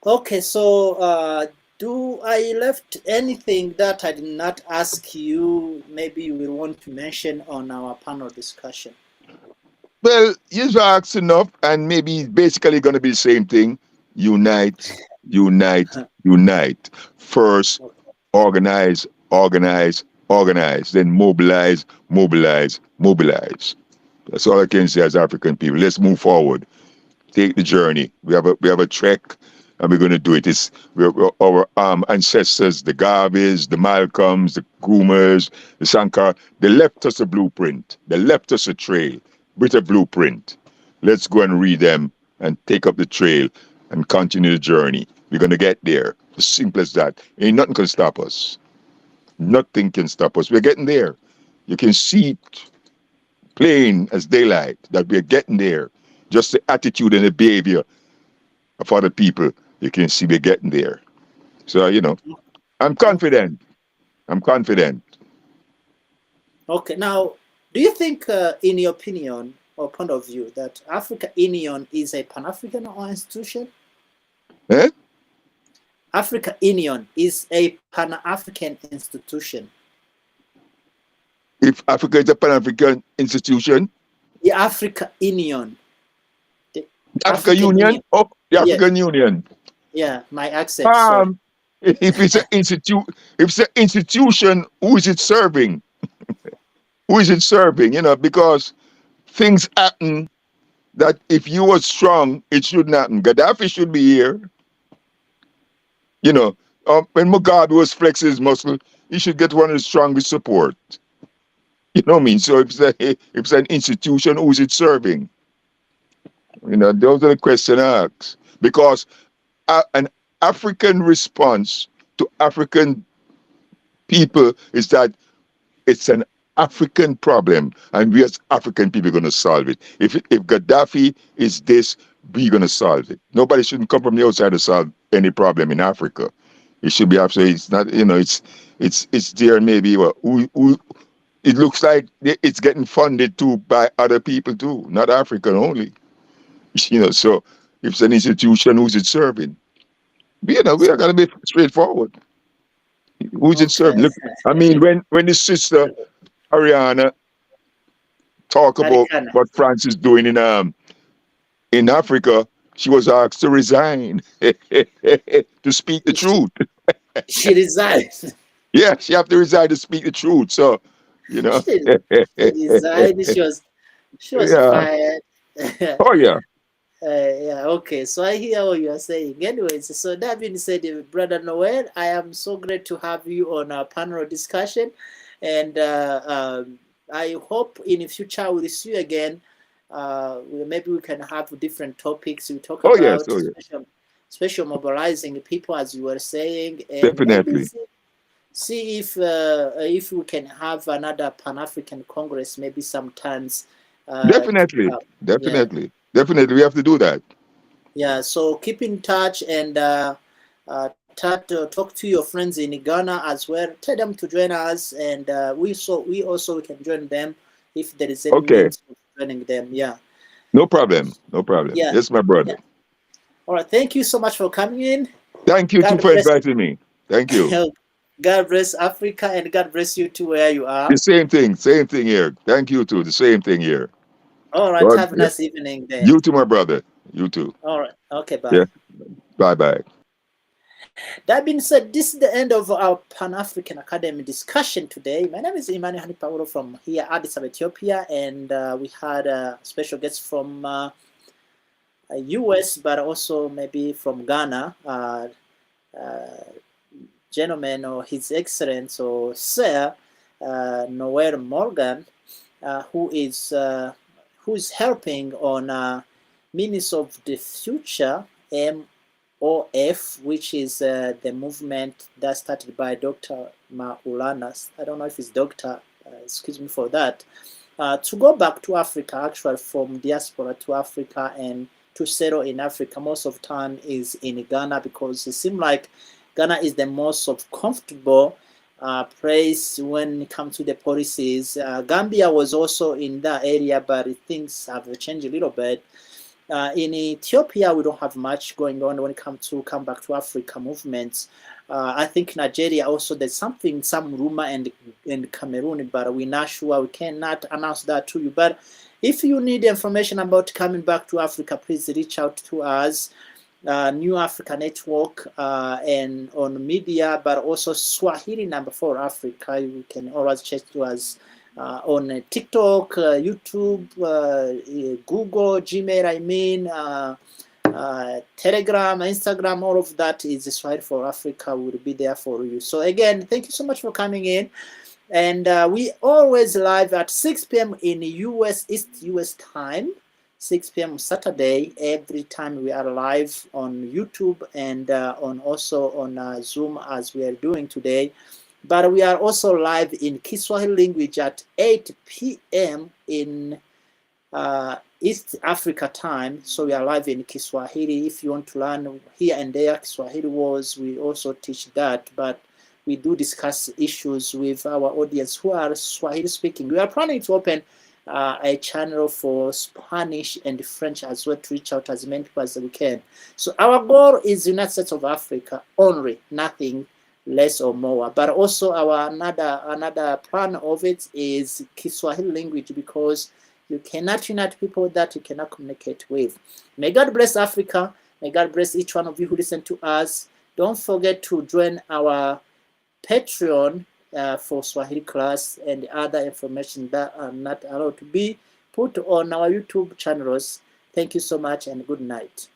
B: Okay, so do I left anything that I did not ask you? Maybe you will want to mention on our panel discussion.
D: Well, you've asked enough, and maybe it's basically going to be the same thing. Unite, unite, unite. First, organize, organize, organize. Then mobilize, mobilize, mobilize. That's all I can say as African people. Let's move forward. Take the journey. We have a trek, and we're going to do it. Our ancestors, the Garveys, the Malcolms, the Groomers, the Sankar. They left us a blueprint. They left us a trail with a blueprint. Let's go and read them and take up the trail and continue the journey. We're going to get there. As simple as that. Ain't nothing can stop us. Nothing can stop us. We're getting there. You can see it plain as daylight that we're getting there. Just the attitude and the behavior of other people, you can see we're getting there. So, I'm confident. I'm confident.
B: Okay, now, do you think, in your opinion or point of view, that Africa Union is a Pan-African institution?
D: Eh?
B: Africa Union is a Pan-African institution.
D: If Africa is a Pan-African institution,
B: The Africa Union. The
D: Africa Union, oh, the
B: Yeah,
D: African Union.
B: yeah, my accent, sorry.
D: If it's an institution, who is it serving? Who is it serving? Because things happen that if you were strong, it shouldn't happen. Gaddafi should be here. When Mugabe was flexing his muscle, he should get one of the strongest support. You know what I mean? So if it's an institution, who is it serving? Those are the questions I ask. Because an African response to African people is that it's an African problem, and we as African people are going to solve it. If Gaddafi is this, we're going to solve it. Nobody shouldn't come from the outside to solve any problem in Africa. It should be absolutely. It's not. It's there. Maybe who it looks like it's getting funded too by other people too, not African only. So if it's an institution, who's it serving? We are going to be straightforward. Who's it
B: Okay.
D: serving? Look, I mean, when the sister Ariana talk about
B: Marikana.
D: what France is doing in Africa, she was asked to resign to speak the truth.
B: She resigned.
D: Yeah, she have to resign to speak the truth. So,
B: She resigned. She was
D: yeah.
B: fired.
D: Oh yeah.
B: Yeah, okay. So I hear what you are saying. Anyways, so that being said, Brother Noel, I am so great to have you on our panel discussion, and I hope in the future we'll see you again. Maybe we can have different topics. We talk
D: Oh yes.
B: about
D: Oh yes.
B: special mobilizing people, as you were saying, and maybe
D: Definitely.
B: see if we can have another Pan-African Congress, maybe sometimes.
D: Definitely.
B: Yeah.
D: Definitely. We have to do that.
B: Yeah, so keep in touch and talk to your friends in Ghana as well. Tell them to join us, and we also can join them if there is any
D: Okay.
B: means of joining them. Yeah.
D: No problem. No problem.
B: Yeah.
D: Yes, my brother.
B: Yeah. All right. Thank you so much for coming in.
D: Thank you too
B: God
D: for
B: bless
D: inviting me. Thank you.
B: God bless Africa, and God bless you too where you are.
D: The same thing. Same thing here. Thank you too. The same thing here.
B: All right.
D: God,
B: Have a
D: yeah.
B: nice evening then.
D: You too, my brother. You too.
B: All right. Okay. Bye.
D: Yeah. Bye bye.
B: That being said, this is the end of our Pan-African Academy discussion today. My name is Imani Hanipawuro from here, Addis Ababa, Ethiopia, and we had a special guest from US, but also maybe from Ghana, gentleman or His Excellence or Sir Noel Morgan, who is helping on Ministry of the Future, MOF, which is the movement that started by Dr. Maulana. I don't know if it's Doctor, excuse me for that. To go back to Africa, actually from diaspora to Africa and to settle in Africa, most of the time is in Ghana, because it seems like Ghana is the most comfortable place when it comes to the policies. Gambia was also in that area, but things have changed a little bit. In Ethiopia, we don't have much going on when it comes to come back to Africa movements. I think Nigeria also, there's some rumor and Cameroon, but we're not sure. We cannot announce that to you. But if you need information about coming back to Africa, please reach out to us. New Africa Network and on media, but also Swahili number 4 Africa. You can always check to us on TikTok, YouTube, Google, Gmail, Telegram, Instagram, all of that is Swahili for Africa. Will be there for you. So again, thank you so much for coming in. And we always live at 6 p.m. in East US time. 6 p.m. Saturday, every time we are live on YouTube and also on Zoom as we are doing today. But we are also live in Kiswahili language at 8 p.m. in East Africa time, so we are live in Kiswahili. If you want to learn here and there Kiswahili words, we also teach that, but we do discuss issues with our audience who are Swahili speaking. We are planning to open a channel for Spanish and French as well, to reach out as many people as we can. So our goal is United States of Africa only, nothing less or more. But also our another plan of it is Kiswahili language, because you cannot unite people that you cannot communicate with. May God bless Africa. May God bless each one of you who listen to us. Don't forget to join our Patreon for Swahili class and other information that are not allowed to be put on our YouTube channels. Thank you so much and good night.